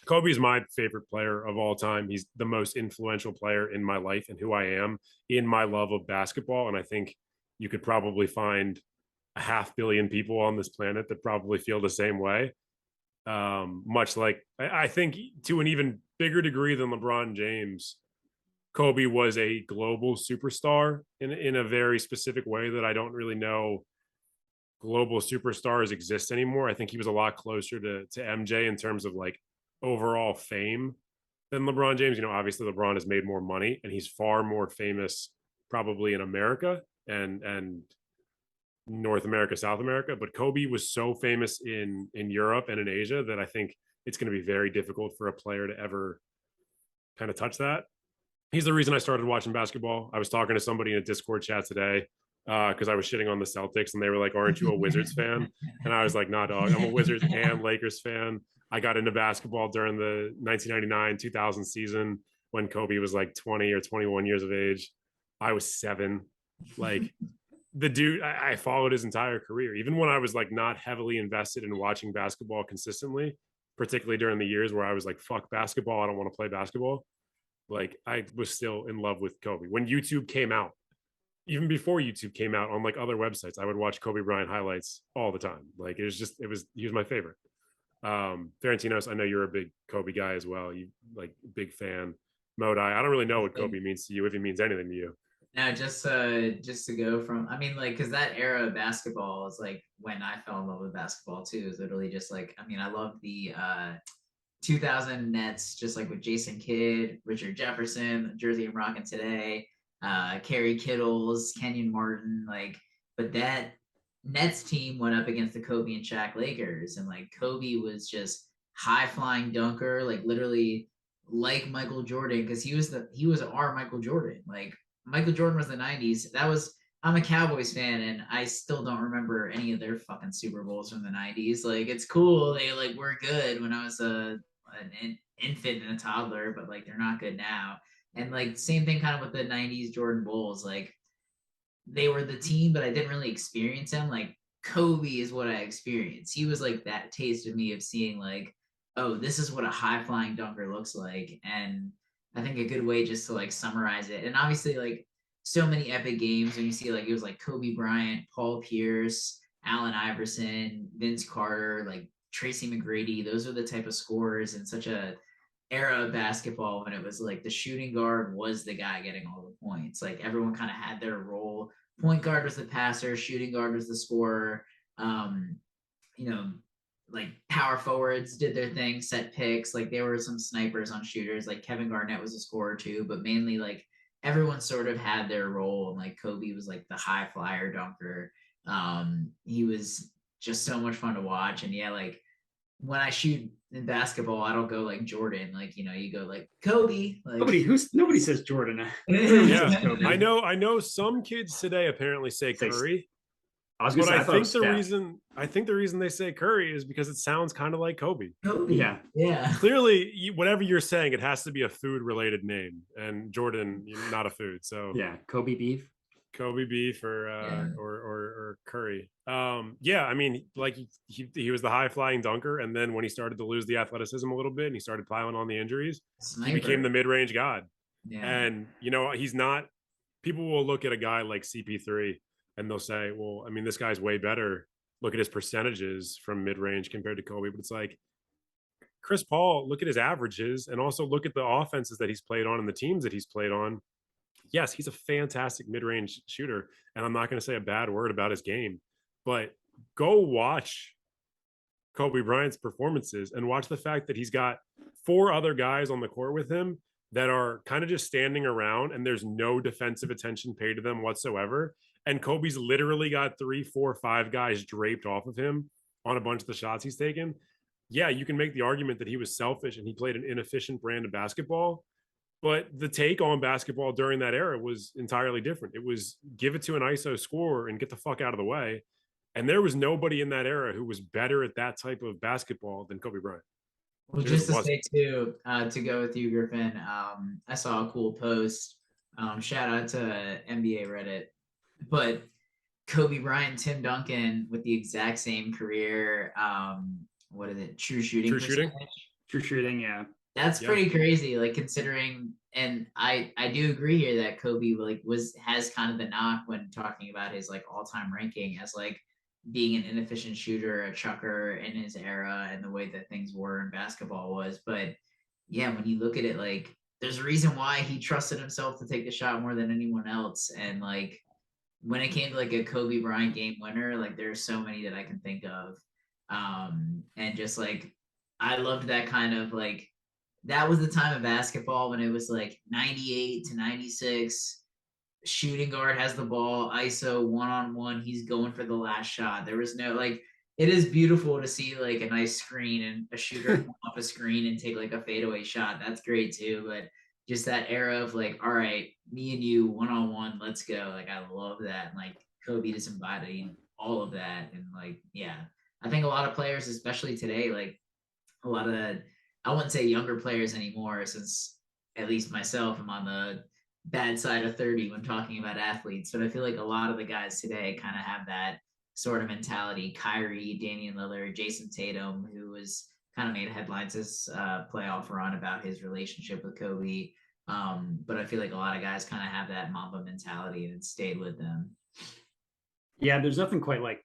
Kobe is my favorite player of all time. He's the most influential player in my life and who I am in my love of basketball. And I think you could probably find 500 million people on this planet that probably feel the same way. Much like, I think to an even bigger degree than LeBron James, Kobe was a global superstar in a very specific way that I don't really know global superstars exist anymore. I think he was a lot closer to MJ in terms of like overall fame than LeBron James. Obviously LeBron has made more money and he's far more famous probably in America and North America, South America, but Kobe was so famous in Europe and in Asia that I think it's going to be very difficult for a player to ever kind of touch that. He's the reason I started watching basketball. I was talking to somebody in a Discord chat today because I was shitting on the Celtics, and they were like, "Aren't you a Wizards fan?" And I was like, "Nah, dog. I'm a Wizards and Lakers fan." I got into basketball during the 1999-2000 season when Kobe was like 20 or 21 years of age. I was 7. Like the dude, I followed his entire career, even when I was like not heavily invested in watching basketball consistently, particularly during the years where I was like, "Fuck basketball. I don't want to play basketball." Like I was still in love with Kobe. When YouTube came out, even before YouTube came out on like other websites, I would watch Kobe Bryant highlights all the time. Like he was my favorite. Ferentinos, I know you're a big Kobe guy as well. You like big fan. Modi, I don't really know what Kobe means to you, if he means anything to you. Now, just to go from, I mean, like, because that era of basketball is like when I fell in love with basketball too. Is literally just like, I mean, I love the 2000 Nets, just like with Jason Kidd, Richard Jefferson, jersey I'm rocking today, Kerry Kittles, Kenyon Martin, like, but that Nets team went up against the Kobe and Shaq Lakers, and like Kobe was just high flying dunker, like literally like Michael Jordan, because he was our Michael Jordan. Like Michael Jordan was the 90s. I'm a Cowboys fan, and I still don't remember any of their fucking Super Bowls from the 90s. Like it's cool, they like were good when I was an infant and a toddler, but like they're not good now. And like same thing kind of with the 90s Jordan Bulls. Like they were the team, but I didn't really experience them. Like Kobe is what I experienced. He was like that taste of me of seeing like, oh, this is what a high flying dunker looks like. And I think a good way just to like summarize it. And obviously like so many epic games when you see like it was like Kobe Bryant, Paul Pierce, Allen Iverson, Vince Carter, like Tracy McGrady. Those are the type of scorers in such a era of basketball when it was like the shooting guard was the guy getting all the points. Like everyone kind of had their role. Point guard was the passer, shooting guard was the scorer. Um, you know, like power forwards did their thing, set picks. Like there were some snipers on shooters. Like Kevin Garnett was a scorer too, but mainly like everyone sort of had their role. And like Kobe was like the high flyer dunker. He was just so much fun to watch. And yeah, like when I shoot in basketball, I don't go like Jordan. Like, you know, you go like Kobe. Like Nobody says Jordan. Yeah, I know some kids today apparently say Curry. I was gonna say, I think the reason they say Curry is because it sounds kind of like Kobe. Yeah. Yeah. Clearly, whatever you're saying, it has to be a food related name, and Jordan, not a food. So yeah, Kobe beef. Kobe beef or curry. Yeah, I mean, like he was the high flying dunker, and then when he started to lose the athleticism a little bit and he started piling on the injuries, he became the mid range god. Yeah. And you know, he's not. People will look at a guy like CP3 and they'll say, "Well, I mean, this guy's way better. Look at his percentages from mid range compared to Kobe." But it's like Chris Paul. Look at his averages, and also look at the offenses that he's played on and the teams that he's played on. Yes, he's a fantastic mid-range shooter, and I'm not going to say a bad word about his game, but go watch Kobe Bryant's performances and watch the fact that he's got 4 other guys on the court with him that are kind of just standing around, and there's no defensive attention paid to them whatsoever. And Kobe's literally got 3, 4, 5 guys draped off of him on a bunch of the shots he's taken. Yeah, you can make the argument that he was selfish and he played an inefficient brand of basketball. But the take on basketball during that era was entirely different. It was give it to an ISO scorer and get the fuck out of the way. And there was nobody in that era who was better at that type of basketball than Kobe Bryant. Well, just to say too, to go with you, Griffin, I saw a cool post. Shout out to NBA Reddit. But Kobe Bryant, Tim Duncan with the exact same career. What is it? True shooting. True shooting, yeah. That's pretty crazy, like considering, and I do agree here that Kobe like has kind of the knock when talking about his like all-time ranking as like being an inefficient shooter, a chucker in his era and the way that things were in basketball was. But yeah, when you look at it, like there's a reason why he trusted himself to take the shot more than anyone else. And like when it came to like a Kobe Bryant game winner, like there's so many that I can think of. And just like I loved that kind of like that was the time of basketball when it was like 98 to 96 shooting guard has the ball, ISO 1-on-1, he's going for the last shot. There was no like it is beautiful to see like a nice screen and a shooter come off a screen and take like a fadeaway shot. That's great too. But just that era of like, all right, me and you 1-on-1, let's go. Like I love that. And like Kobe just embodied all of that. And like, yeah, I think a lot of players, especially today, like a lot of I wouldn't say younger players anymore, since at least myself, I'm on the bad side of 30 when talking about athletes. But I feel like a lot of the guys today kind of have that sort of mentality. Kyrie, Damian Lillard, Jason Tatum, who was kind of made headlines this playoff run about his relationship with Kobe. But I feel like a lot of guys kind of have that Mamba mentality and it stayed with them. Yeah, there's nothing quite like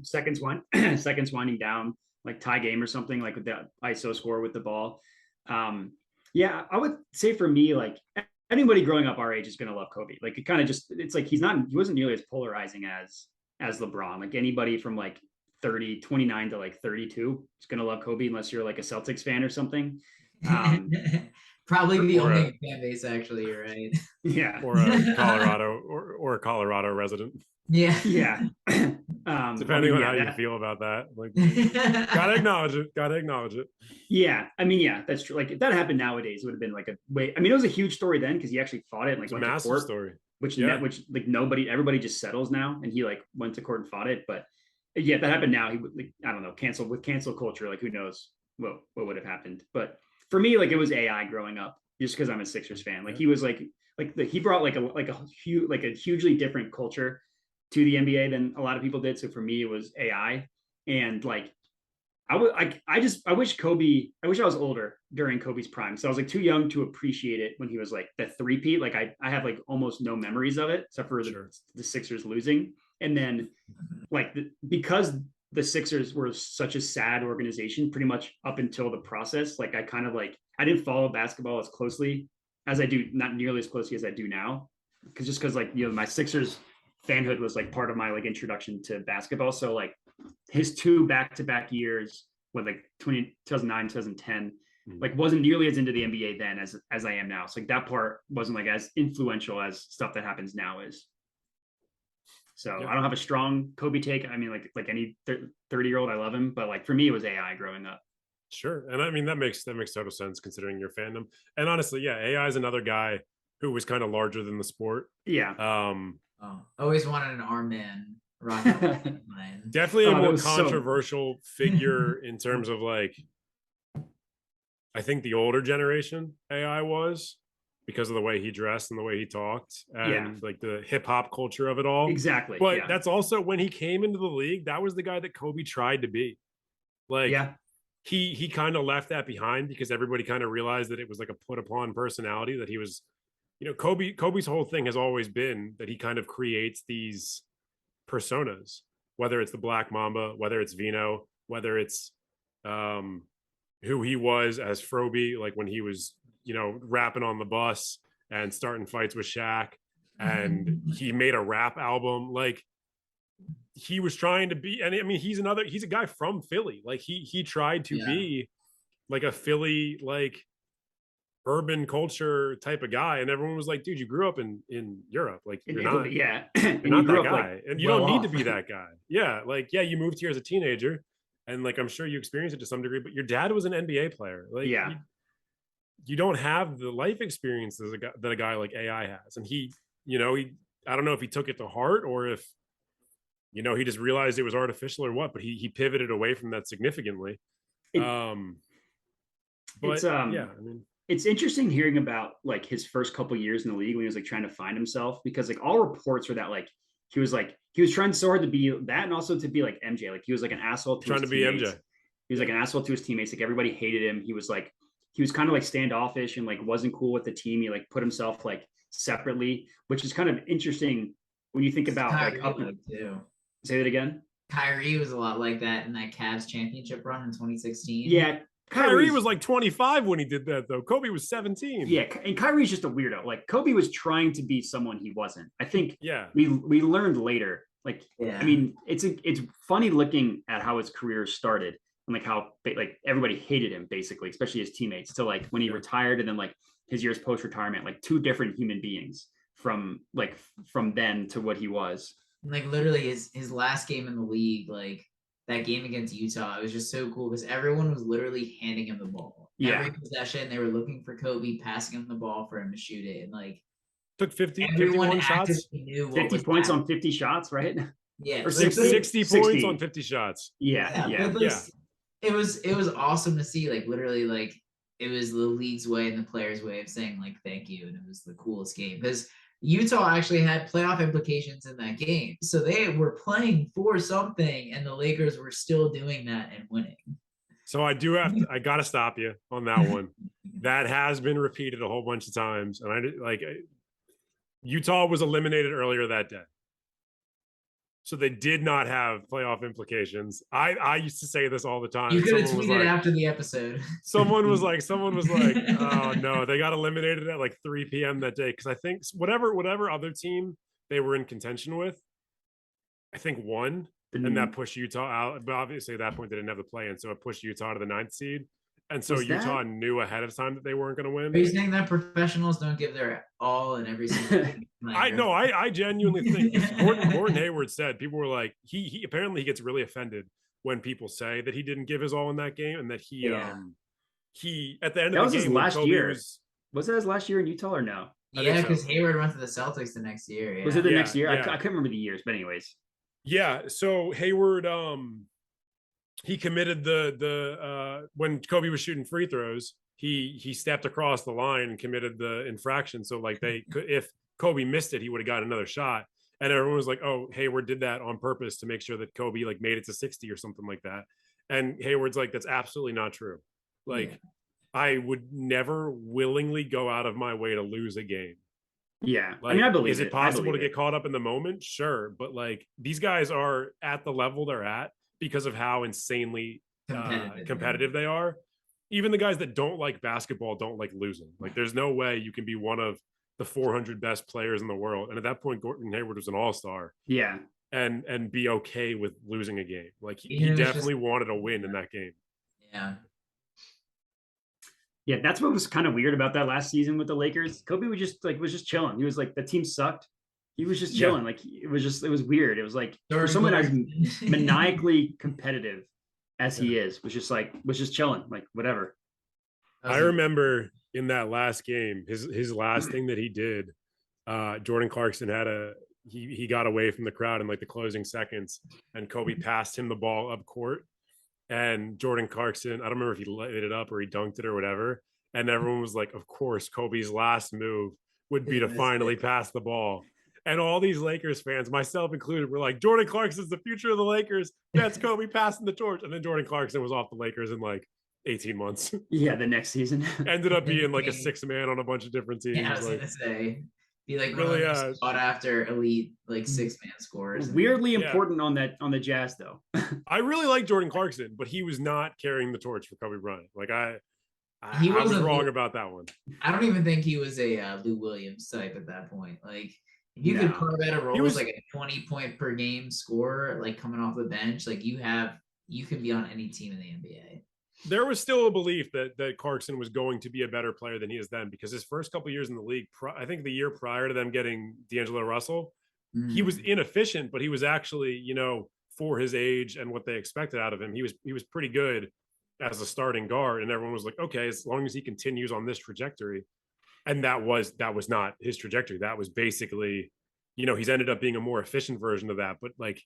seconds winding down, like tie game or something, like with the ISO score with the ball. Yeah, I would say for me, like anybody growing up our age is gonna love Kobe. Like it kind of just it's like he wasn't nearly as polarizing as LeBron. Like anybody from like 29 to like 32 is gonna love Kobe unless you're like a Celtics fan or something. Probably the only fan base, actually. You're right. Yeah, or a Colorado or a Colorado resident. Yeah, yeah. Depending on how you feel about that, like gotta acknowledge it. Yeah, I mean, yeah, that's true. Like if that happened nowadays, it would have been like a way. I mean, it was a huge story then because he actually fought it and like It's a went to massive court, story. which like everybody just settles now, and he like went to court and fought it. But yeah, if that happened now, he would like I don't know, cancel culture. Like who knows what would have happened? But for me, like it was AI growing up, just because I'm a Sixers fan. Like he was he brought like a hugely different culture to the NBA than a lot of people did. So for me, it was AI, and like I wish I was older during Kobe's prime. So I was like too young to appreciate it when he was like the three-peat. Like I have like almost no memories of it except for the Sixers losing. And then like because the Sixers were such a sad organization pretty much up until the process, like I kind of like I didn't follow basketball as closely as I do, not nearly as closely as I do now. Because like, you know, my Sixers fanhood was like part of my like introduction to basketball. So like his two back-to-back years with like 2009, 2010, like wasn't nearly as into the NBA then as I am now. So like that part wasn't like as influential as stuff that happens now is. So I don't have a strong Kobe take. I mean, like any 30-year-old, I love him, but like for me, it was AI growing up. Sure, and I mean that makes total sense considering your fandom. And honestly, yeah, AI is another guy who was kind of larger than the sport. Yeah. Always wanted an arm man. Definitely a more controversial figure in terms of like, I think the older generation AI was because of the way he dressed and the way he talked and like the hip hop culture of it all. Exactly. But that's also when he came into the league, that was the guy that Kobe tried to be. Like, he kind of left that behind because everybody kind of realized that it was like a put upon personality that he was, you know, Kobe's whole thing has always been that he kind of creates these personas, whether it's the Black Mamba, whether it's Vino, whether it's who he was as Froby, like when he was, you know, rapping on the bus and starting fights with Shaq, and he made a rap album. Like he was trying to be, and I mean, he's a guy from Philly. Like he tried to be like a Philly, like urban culture type of guy, and everyone was like, dude, you grew up in Europe, like you're not and you're not that guy, like, and you don't need to be that guy. You moved here as a teenager, and like I'm sure you experienced it to some degree, but your dad was an NBA player. Like you don't have the life experience that a guy like AI has. And he I don't know if he took it to heart or if he just realized it was artificial or what, but he pivoted away from that significantly. It's interesting hearing about like his first couple years in the league when he was like trying to find himself, because like all reports were that like he was trying so hard to be that and also to be like MJ. Like he was like an asshole to trying his to be teammates. MJ. He was like an asshole to his teammates. Like everybody hated him. He was kind of like standoffish and like wasn't cool with the team. He like put himself like separately, which is kind of interesting when you think about too. Say that again. Kyrie was a lot like that in that Cavs championship run in 2016. Yeah. Kyrie was like 25 when he did that, though. Kobe was 17. Yeah, and Kyrie's just a weirdo. Like Kobe was trying to be someone he wasn't. I think we learned later. Like, I mean, it's funny looking at how his career started and like how like everybody hated him basically, especially his teammates. So like when he retired and then like his years post-retirement, like two different human beings from then to what he was. Like literally his last game in the league, like that game against Utah, it was just so cool because everyone was literally handing him the ball. Yeah. Every possession, they were looking for Kobe, passing him the ball for him to shoot it. And like took 50, everyone 51 shots. knew what 50 was points happening. on 50 shots, right? Yeah. Or like, 60 points on 50 shots. Yeah. But it was awesome to see, like literally like it was the league's way and the players' way of saying like thank you. And it was the coolest game because Utah actually had playoff implications in that game. So they were playing for something and the Lakers were still doing that and winning. So I got to stop you on that one. That has been repeated a whole bunch of times. And Utah was eliminated earlier that day. So they did not have playoff implications. I used to say this all the time. You could have tweeted after the episode. Someone was like, oh no, they got eliminated at like 3 p.m. that day. Cause I think whatever other team they were in contention with, I think won. And that pushed Utah out. But obviously at that point they didn't have the play in. So it pushed Utah to the 9th seed. And so Utah knew ahead of time that they weren't going to win. Are you saying that professionals don't give their all in every single game? I genuinely think Gordon Hayward said, people were like, he apparently he gets really offended when people say that he didn't give his all in that game and that he at the end of the game last year. Was it his last year in Utah or no? Yeah, because Hayward went to the Celtics the next year. Yeah. Was it the next year? Yeah. I couldn't remember the years, but anyways. Yeah. So Hayward, he committed the when Kobe was shooting free throws, he stepped across the line and committed the infraction. So like they could, if Kobe missed it, he would have got another shot. And everyone was like, oh, Hayward did that on purpose to make sure that Kobe like made it to 60 or something like that. And Hayward's like, that's absolutely not true. Like, I would never willingly go out of my way to lose a game. Yeah. Like, I mean, I believe is it possible to get caught up in the moment? Sure. But like these guys are at the level they're at because of how insanely competitive they are. Even the guys that don't like basketball don't like losing. Like there's no way you can be one of the 400 best players in the world. And at that point, Gordon Hayward was an all-star. Yeah. And be okay with losing a game. Like he definitely wanted a win in that game. Yeah. Yeah, that's what was kind of weird about that last season with the Lakers. Kobe was just chilling. He was like, the team sucked. He was just chilling. Like it was weird. It was like for someone as maniacally competitive as he is, was just chilling, like whatever. I remember in that last game, his last thing that he did, Jordan Clarkson had he got away from the crowd in like the closing seconds, and Kobe passed him the ball up court. And Jordan Clarkson, I don't remember if he lit it up or he dunked it or whatever. And everyone was like, of course, Kobe's last move would be to finally pass the ball. And all these Lakers fans, myself included, were like, Jordan Clarkson's the future of the Lakers. That's Kobe passing the torch. And then Jordan Clarkson was off the Lakers in like 18 months. Yeah, the next season. Ended up being like a 6th man on a bunch of different teams. Yeah, I was like, gonna say, be like really sought after elite like 6-man scorers. Weirdly important on the Jazz though. I really like Jordan Clarkson, but he was not carrying the torch for Kobe Bryant. Like I was wrong about that one. I don't even think he was a Lou Williams type at that point. Like if you could carve out a role as like a 20-point per game scorer, like coming off the bench, like you can be on any team in the NBA. There was still a belief that Clarkson was going to be a better player than he is then, because his first couple of years in the league, I think the year prior to them getting D'Angelo Russell, he was inefficient, but he was actually, for his age and what they expected out of him, he was pretty good as a starting guard. And everyone was like, okay, as long as he continues on this trajectory. And that was not his trajectory. That was basically, he's ended up being a more efficient version of that, but like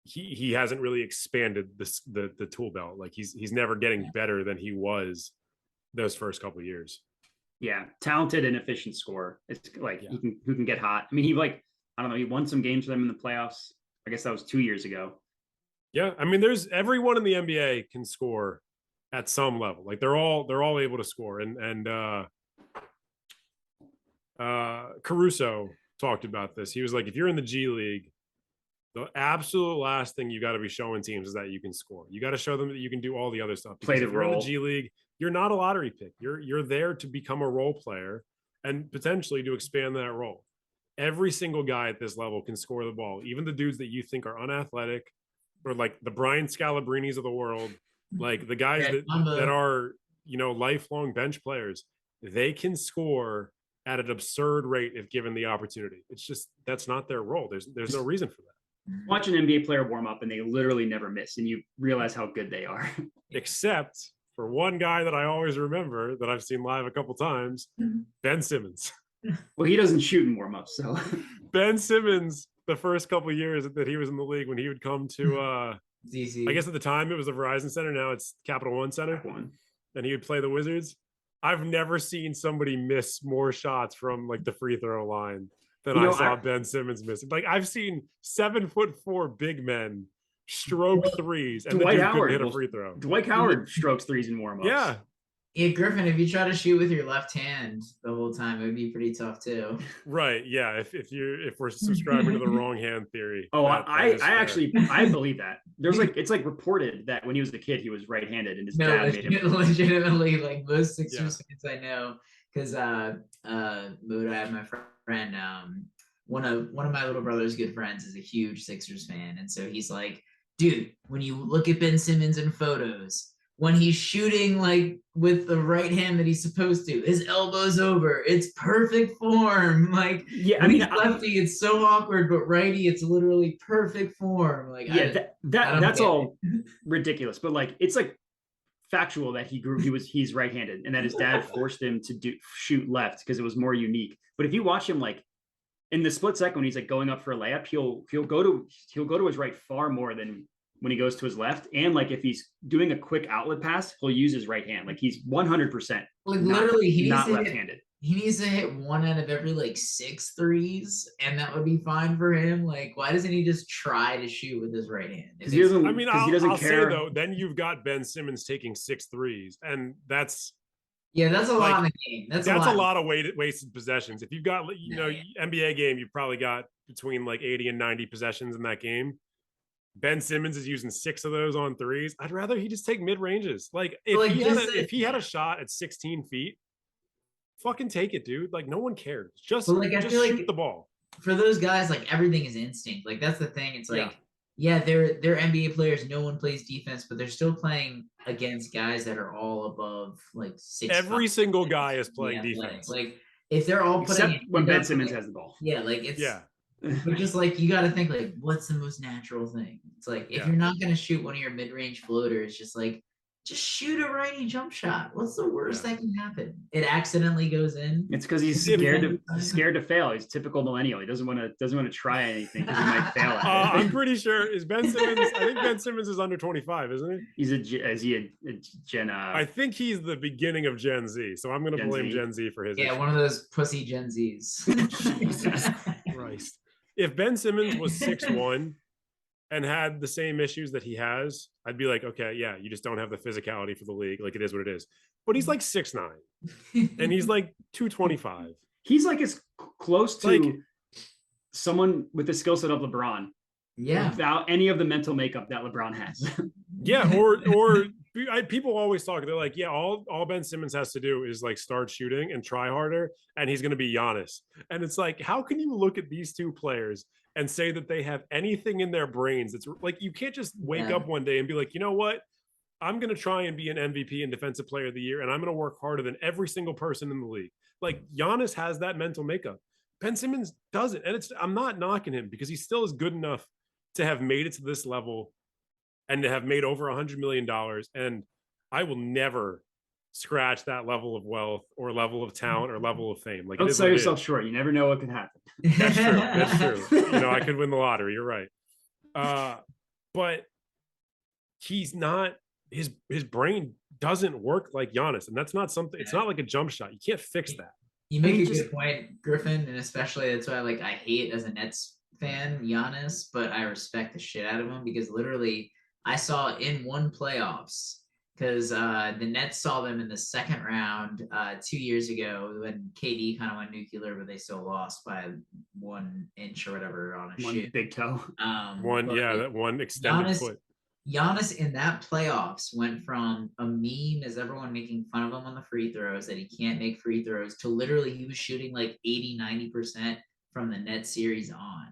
he hasn't really expanded the tool belt. Like he's never getting better than he was those first couple of years. Yeah, talented and efficient scorer. It's like who can get hot. I mean, he won some games for them in the playoffs. I guess that was 2 years ago. Yeah, I mean, there's everyone in the NBA can score at some level. Like they're all able to score. And Caruso talked about this. He was like, if you're in the G League, the absolute last thing you got to be showing teams is that you can score. You got to show them that you can do all the other stuff. Play the if you're role. in the G League, you're not a lottery pick. You're there to become a role player and potentially to expand that role. Every single guy at this level can score the ball. Even the dudes that you think are unathletic, or like the Brian Scalabrinis of the world, like the guys that are lifelong bench players, they can score at an absurd rate if given the opportunity. It's just that's not their role. There's no reason for that. Watch an NBA player warm up and they literally never miss, and you realize how good they are. Except for one guy that I always remember that I've seen live a couple times, Ben Simmons. Well, he doesn't shoot in warm ups, so Ben Simmons, the first couple of years that he was in the league, when he would come to ZZ. I guess at the time it was the Verizon Center, now it's Capital One Center, and he would play the Wizards. I've never seen somebody miss more shots from like the free throw line than I saw Ben Simmons missing. Like I've seen 7'4" big men stroke threes, and Dwight the dude Howard couldn't hit a free throw. Dwight Howard strokes threes in warm ups. Yeah, Griffin, if you try to shoot with your left hand the whole time, it would be pretty tough too. Right. Yeah. If we're subscribing to the wrong hand theory. Oh, I believe that. It's like reported that when he was a kid, he was right-handed, and his dad made him. Legitimately, like most Sixers fans I know, because Mood, I have my friend, one of my little brother's good friends is a huge Sixers fan, and so he's like, dude, when you look at Ben Simmons in photos, when he's shooting like with the right hand that he's supposed to, his elbow's over, it's perfect form. Like, yeah, I mean, lefty, it's so awkward, but righty, it's literally perfect form. Like, yeah, that's all ridiculous. But like, it's like factual that he's right-handed, and that his dad forced him to shoot left because it was more unique. But if you watch him like in the split second when he's like going up for a layup, he'll go to his right far more than when he goes to his left. And like if he's doing a quick outlet pass, he'll use his right hand. Like he's 100% like literally he's not left-handed. He needs to hit 1 out of every like 6 threes, and that would be fine for him. Like, why doesn't he just try to shoot with his right hand? Because he doesn't. I'll care. Say though, then you've got Ben Simmons taking 6 threes, and that's a lot in the game. That's a lot of wasted possessions. If you've got NBA game, you've probably got between like 80 and 90 possessions in that game. Ben Simmons is using 6 of those on threes. I'd rather he just take mid ranges. Like if he had a shot at 16 feet, fucking take it, dude. Like no one cares. Just shoot the ball. For those guys, like everything is instinct. Like that's the thing. It's like, they're NBA players. No one plays defense, but they're still playing against guys that are all above like 6. Every single guy is playing defense. Like if they're all except when Ben Simmons has the ball. Yeah, like it's but just like you got to think like what's the most natural thing? It's like if you're not going to shoot one of your mid-range floaters, just shoot a righty jump shot. What's the worst that can happen? It accidentally goes in. It's because he's scared to fail. He's typical millennial. He doesn't want to try anything because he might fail at it. I'm pretty sure is Ben Simmons. I think Ben Simmons is under 25, isn't he? Is he a Gen? I think he's the beginning of Gen Z. So I'm going to blame Gen Z for his. Yeah, issue. One of those pussy Gen Zs. Jesus Christ! If Ben Simmons was 6'1" and had the same issues that he has, I'd be like, okay, yeah, you just don't have the physicality for the league. Like it is what it is. But he's like 6'9", and he's like 225. He's like as close to someone with the skill set of LeBron. Yeah. Without any of the mental makeup that LeBron has. Yeah, or people always talk. They're like, yeah, all Ben Simmons has to do is like start shooting and try harder, and he's going to be Giannis. And it's like, how can you look at these two players and say that they have anything in their brains? It's like you can't just wake up one day and be like, you know what? I'm going to try and be an MVP and Defensive Player of the Year, and I'm going to work harder than every single person in the league. Like Giannis has that mental makeup. Ben Simmons doesn't, and I'm not knocking him because he still is good enough to have made it to this level and to have made over $100 million. And I will never scratch that level of wealth or level of talent or level of fame. Like, don't sell yourself short. You never know what can happen. That's true. That's true. I could win the lottery. You're right. But he's not, his brain doesn't work like Giannis. And that's not something, it's not like a jump shot. You can't fix that. You make a good point, Griffin. And especially that's why I hate as a Nets fan Giannis, but I respect the shit out of him because literally I saw in one playoffs because the Nets saw them in the second round 2 years ago when KD kind of went nuclear, but they still lost by 1 inch or whatever on a shoot. Big toe. That one extended foot. Giannis in that playoffs went from a meme as everyone making fun of him on the free throws that he can't make free throws to literally he was shooting like 80-90% from the net series on.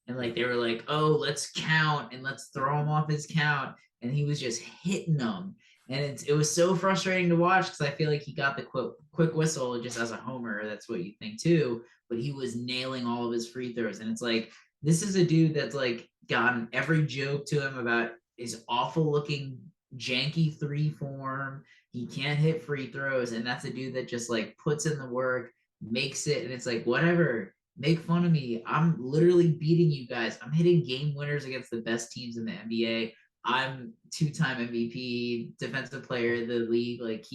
And like they were like, oh, let's count and let's throw him off his count. And he was just hitting them. And it was so frustrating to watch because I feel like he got the quote quick whistle just as a homer. That's what you think too. But he was nailing all of his free throws. And it's like, this is a dude that's like gotten every joke to him about his awful looking janky 3 form. He can't hit free throws. And that's a dude that just like puts in the work, makes it. And it's like, whatever, make fun of me. I'm literally beating you guys. I'm hitting game winners against the best teams in the NBA. I'm 2-time MVP, defensive player of the league. Like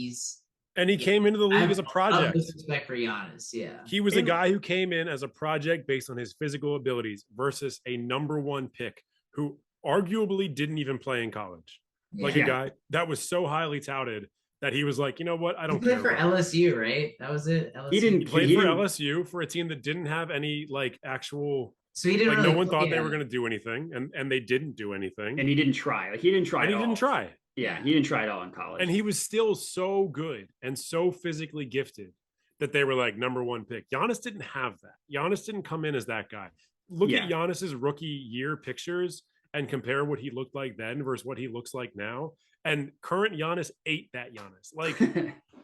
and he came into the league as a project. Respect for Giannis, yeah. He was a guy who came in as a project based on his physical abilities versus a #1 pick who arguably didn't even play in college. Like a guy that was so highly touted that he was like, you know what? I don't care. He played for LSU, right? That was it. LSU. He played for LSU for a team that didn't have any like actual. So he didn't. Like really no one thought they were going to do anything, and they didn't do anything. And he didn't try. Like he didn't try. And he didn't try. Yeah, he didn't try at all in college. And he was still so good and so physically gifted that they were like #1 pick. Giannis didn't have that. Giannis didn't come in as that guy. Look at Giannis's rookie year pictures and compare what he looked like then versus what he looks like now. And current Giannis ate that Giannis. Like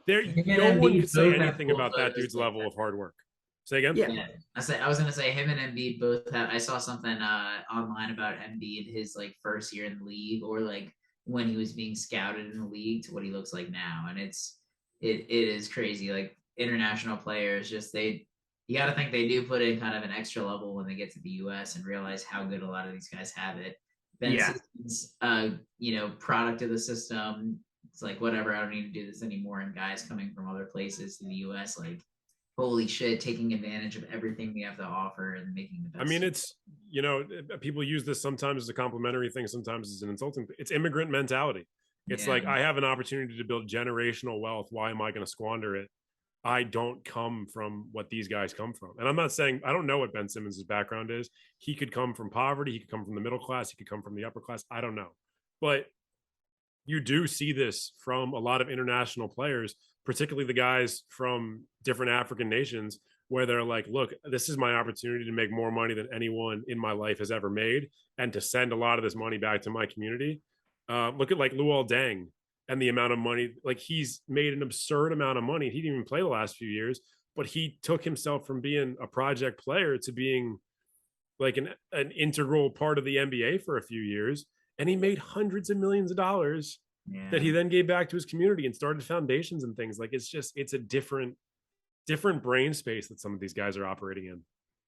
no one could say anything about that dude's level of hard work. Say again? Yeah. I was gonna say him and Embiid both have. I saw something online about Embiid, his like first year in the league, or like when he was being scouted in the league to what he looks like now, and it is crazy. Like international players, you got to think they do put in kind of an extra level when they get to the U.S. and realize how good a lot of these guys have it. Ben Simmons, product of the system. It's like whatever. I don't need to do this anymore. And guys coming from other places to the U.S. like, holy shit, taking advantage of everything we have to offer and making the best. I mean, it's, people use this sometimes as a complimentary thing, sometimes as an insulting thing. It's immigrant mentality. It's like, I have an opportunity to build generational wealth. Why am I going to squander it? I don't come from what these guys come from. And I'm not saying, I don't know what Ben Simmons' background is. He could come from poverty. He could come from the middle class. He could come from the upper class. I don't know. But you do see this from a lot of international players, particularly the guys from different African nations, where they're like, look, this is my opportunity to make more money than anyone in my life has ever made and to send a lot of this money back to my community. Look at like Luol Deng and the amount of money, like he's made an absurd amount of money. He didn't even play the last few years, but he took himself from being a project player to being like an integral part of the NBA for a few years. And he made hundreds of millions of dollars that he then gave back to his community and started foundations and things. Like it's a different brain space that some of these guys are operating in.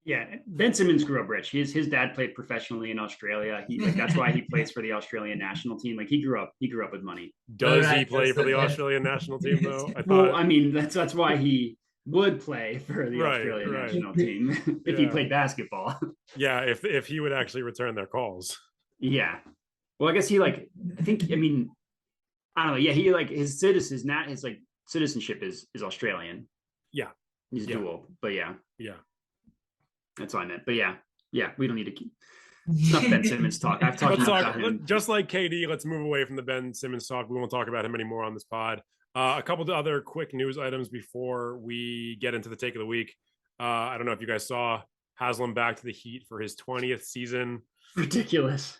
Yeah, Ben Simmons grew up rich. His dad played professionally in Australia. That's why he plays for the Australian national team. Like he grew up with money. Does he play for the Australian national team though? Well, I mean that's why he would play for the Australian national team if he played basketball. Yeah, if he would actually return their calls. Yeah. Well, I guess I don't know. Yeah, he like his citizenship is Australian. Yeah. He's dual, but yeah. That's what I meant. But yeah, we don't need to keep enough Ben Simmons talk. I've talked about him. Just like KD, let's move away from the Ben Simmons talk. We won't talk about him anymore on this pod. A couple of other quick news items before we get into the take of the week. I don't know if you guys saw Haslam back to the Heat for his 20th season. Ridiculous.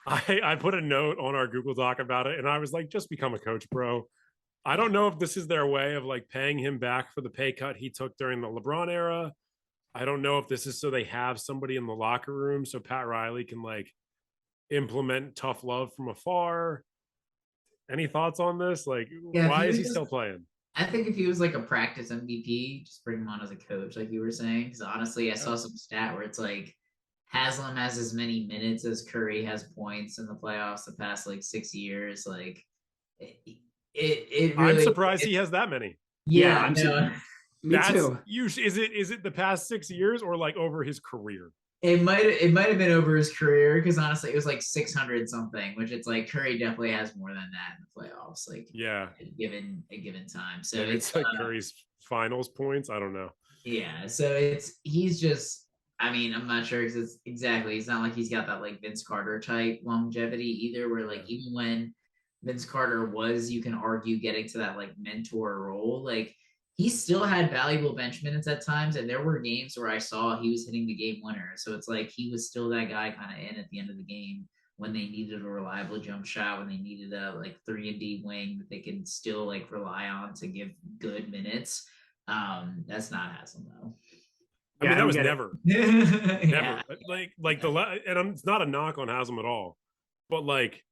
I put a note on our Google Doc about it, and I was like, just become a coach, bro. I don't know if this is their way of like paying him back for the pay cut he took during the LeBron era. I don't know if this is so they have somebody in the locker room so Pat Riley can like implement tough love from afar. Any thoughts on this? Like, why is he still playing? I think if he was like a practice MVP, just bring him on as a coach, like you were saying. Because honestly, I saw some stat where it's like Haslam has as many minutes as Curry has points in the playoffs the past like 6 years. Like, it really, I'm surprised he has that many. Yeah, I'm surprised. Me too. Is it the past 6 years or like over his career? It might have been over his career because honestly, it was like 600 something, which it's like Curry definitely has more than that in the playoffs. Like a given time. So it's like Curry's finals points. I don't know. Yeah. So he's just. I mean, I'm not sure because it's not like he's got that like Vince Carter type longevity either. Where like even when Vince Carter was, you can argue getting to that like mentor role, like. he still had valuable bench minutes at times, and there were games where I saw he was hitting the game winner. So it's like he was still that guy kind of in at the end of the game when they needed a reliable jump shot, when they needed a like 3-and-D wing that they can still like rely on to give good minutes. That's not Haslam though. I mean, that was never, never Yeah. like it's not a knock on Haslam at all, but like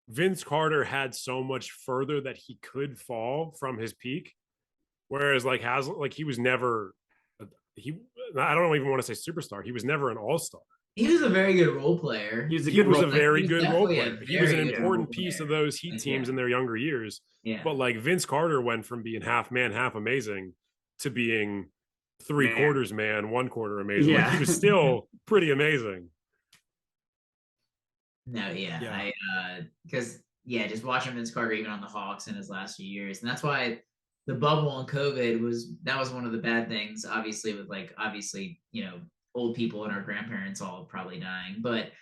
Vince Carter had so much further that he could fall from his peak, whereas like Haslam, like he was never he. I don't even want to say superstar. He was never an all-star. He was a very good role player. He was a very good role player. He was an good important piece of those Heat teams in their younger years. Yeah. But like Vince Carter went from being half man, half amazing to being 3/4 man, 1/4 amazing. Yeah. Like, he was still pretty amazing. No, yeah. Because just watching Vince Carter even on the Hawks in his last few years, and that's why the bubble and COVID was one of the bad things. Obviously, with old people and our grandparents all probably dying, but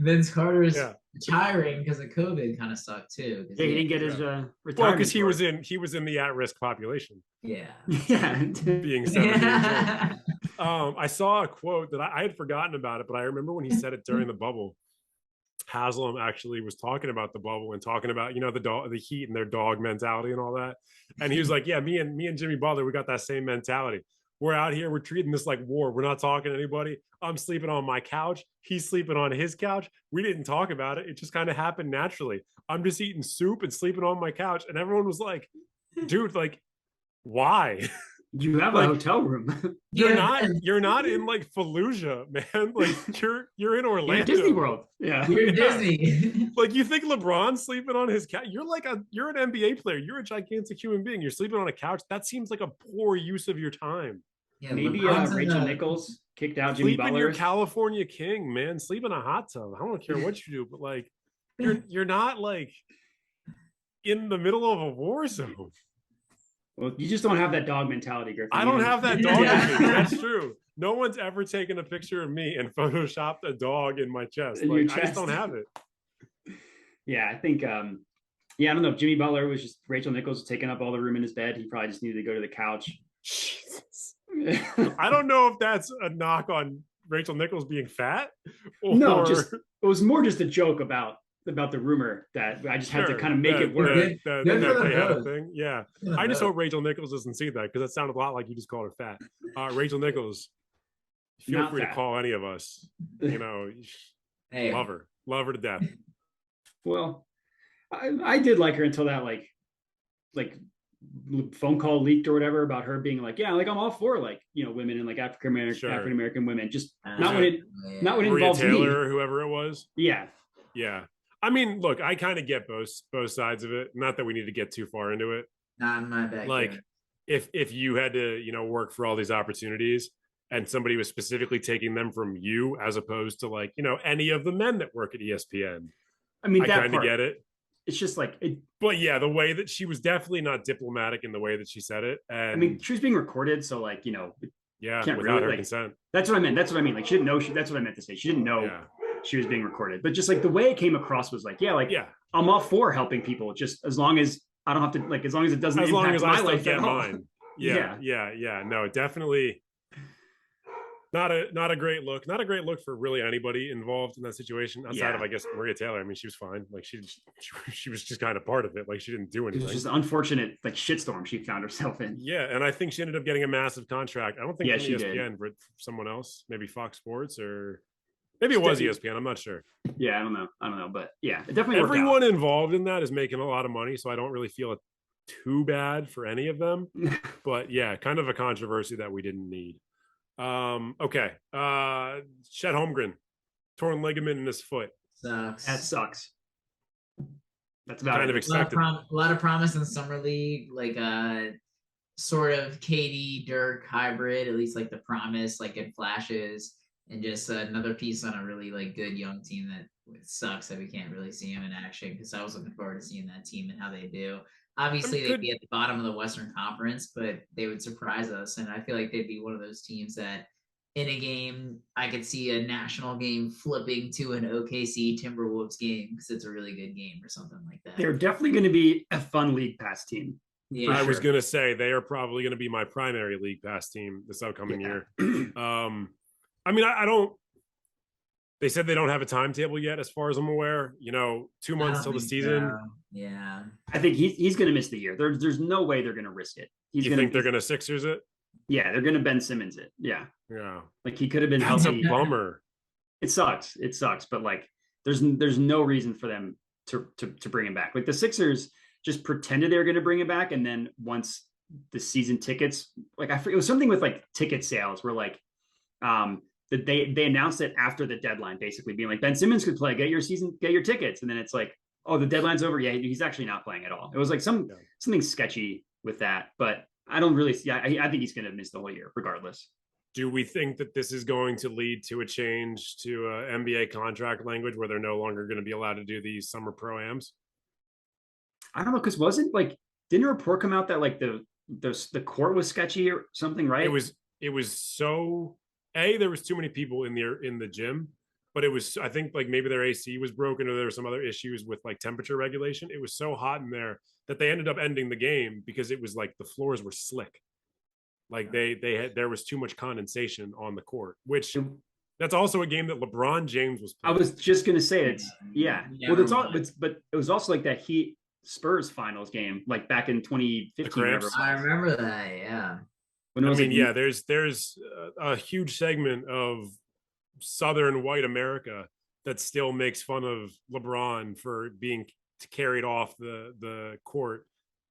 Vince Carter's retiring because of COVID kind of sucked too. Yeah, he didn't get his retirement. Well, because he was in the at-risk population. Yeah. Being 70 years old. I saw a quote that I had forgotten about it, but I remember when he said it during the bubble. Haslam actually was talking about the bubble and talking about the Heat and their dog mentality and all that, and he was like, "Yeah, me and Jimmy Butler, we got that same mentality. We're out here, we're treating this like war. We're not talking to anybody. I'm sleeping on my couch. He's sleeping on his couch. We didn't talk about it. It just kind of happened naturally. I'm just eating soup and sleeping on my couch." And everyone was like, "Dude, like, why?" You have a hotel room. You're not in like Fallujah, man. Like you're in Orlando. You're in Disney World. Yeah. You're in Disney. Like you think LeBron's sleeping on his couch? You're an NBA player. You're a gigantic human being. You're sleeping on a couch. That seems like a poor use of your time. Yeah, maybe Rachel Nichols kicked out Jimmy Butler. Sleep in your California king, man. Sleep in a hot tub. I don't care what you do, but like you're not like in the middle of a war zone. Well, you just don't have that dog mentality, Griffin. I don't have that dog in me. That's true. No one's ever taken a picture of me and photoshopped a dog in my chest. I just don't have it. Yeah, I think I don't know if Jimmy Butler was just Rachel Nichols taking up all the room in his bed. He probably just needed to go to the couch. Jesus. I don't know if that's a knock on Rachel Nichols being fat. Or... No, it was more just a joke about the rumor that I just had to kind of make it work. They had a thing. Yeah. I just hope Rachel Nichols doesn't see that, because that sounded a lot like you just called her fat. Rachel Nichols, feel Not free fat. to call any of us. Hey. Love her to death. Well, I did like her until that like phone call leaked or whatever about her being like, yeah, like I'm all for women and like African American women, just not when it Maria involves Taylor, me. whoever it was. Yeah. I mean, look, I kind of get both sides of it. Not that we need to get too far into it. Not in my backyard. Like, if you had to, work for all these opportunities, and somebody was specifically taking them from you, as opposed to like, any of the men that work at ESPN. I mean, I kind of get it. It's just like it. But yeah, the way that she was definitely not diplomatic in the way that she said it. And I mean, she was being recorded, so like, without her consent. That's what I meant. Like, she didn't know. That's what I meant to say. She didn't know. Yeah. She was being recorded, but just like the way it came across was like, I'm all for helping people, just as long as I don't have to, like, as long as it doesn't impact my life at all. Mine. Yeah. No, definitely not a great look. Not a great look for really anybody involved in that situation outside of, I guess, Maria Taylor. I mean, she was fine. Like she was just kind of part of it. Like she didn't do anything. It was just an unfortunate like shitstorm she found herself in. Yeah, and I think she ended up getting a massive contract. I don't think from she ESPN, did. but someone else, maybe Fox Sports or. Maybe it was ESPN. I'm not sure. Yeah, I don't know, but yeah, it definitely. Everyone involved in that is making a lot of money, so I don't really feel it too bad for any of them. But yeah, kind of a controversy that we didn't need. Okay. Chet Holmgren, torn ligament in his foot. Sucks. That sucks. That's about kind of expected. A lot of promise in summer league, like sort of KD Dirk hybrid, at least like the promise, like in flashes. And just another piece on a really like good young team that sucks that we can't really see him in action, because I was looking forward to seeing that team and how they do. Obviously, they'd be at the bottom of the Western Conference, but they would surprise us. And I feel like they'd be one of those teams that in a game, I could see a national game flipping to an OKC Timberwolves game because it's a really good game or something like that. They're definitely going to be a fun league pass team. Yeah, I was gonna say they are probably gonna be my primary league pass team this upcoming year. I mean, I don't. They said they don't have a timetable yet, as far as I'm aware. 2 months till the season. So. Yeah, I think he's going to miss the year. There's no way they're going to risk it. You think they're going to Sixers it? Yeah, they're going to Ben Simmons it. Yeah. Like he could have been That's healthy. a bummer. It sucks. But like, there's no reason for them to bring him back. Like the Sixers just pretended they were going to bring him back, and then once the season tickets, like I forget, it was something with like ticket sales where like that they announced it after the deadline, basically being like Ben Simmons could play, get your tickets, and then it's like, oh, the deadline's over. Yeah, he's actually not playing at all. It was like something sketchy with that, but I don't really see. I think he's going to miss the whole year regardless. Do we think that this is going to lead to a change to NBA contract language where they're no longer going to be allowed to do these summer pro-ams? I don't know, because didn't a report come out that like the court was sketchy or something, right? It was so there was too many people in the gym, but it was, I think like maybe their AC was broken or there were some other issues with like temperature regulation. It was so hot in there that they ended up ending the game because it was like the floors were slick. Like there was too much condensation on the court, which that's also a game that LeBron James was playing. I was just going to say but it was also like that Heat Spurs finals game, like back in 2015. I remember that. Yeah. There's a huge segment of Southern white America that still makes fun of LeBron for being carried off the court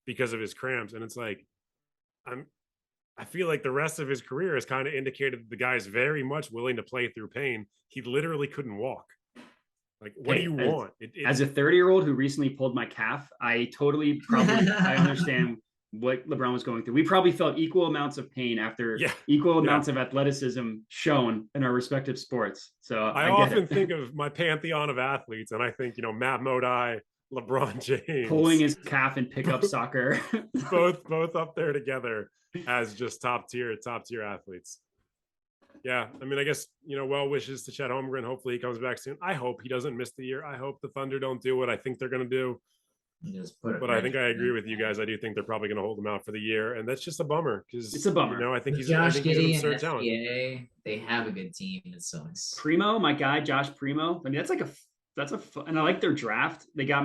because of his cramps. And it's like, I feel like the rest of his career has kind of indicated that the guy's very much willing to play through pain. He literally couldn't walk. Like, what do you want? As a 30-year-old who recently pulled my calf, I totally I understand what LeBron was going through. We probably felt equal amounts of pain after equal amounts of athleticism shown in our respective sports. So I often think of my pantheon of athletes, and I think, Matt Modi, LeBron James pulling his calf in pickup soccer, both up there together as just top tier athletes. Yeah, I mean, I guess, well wishes to Chet Holmgren. Hopefully he comes back soon. I hope he doesn't miss the year. I hope the Thunder don't do what I think they're going to do. But I think I agree with you guys. I do think they're probably going to hold him out for the year, and that's just a bummer because it's a bummer. I think he's an absurd talent. They have a good team. It sucks. Primo, my guy, Josh Primo. I mean, and I like their draft. They got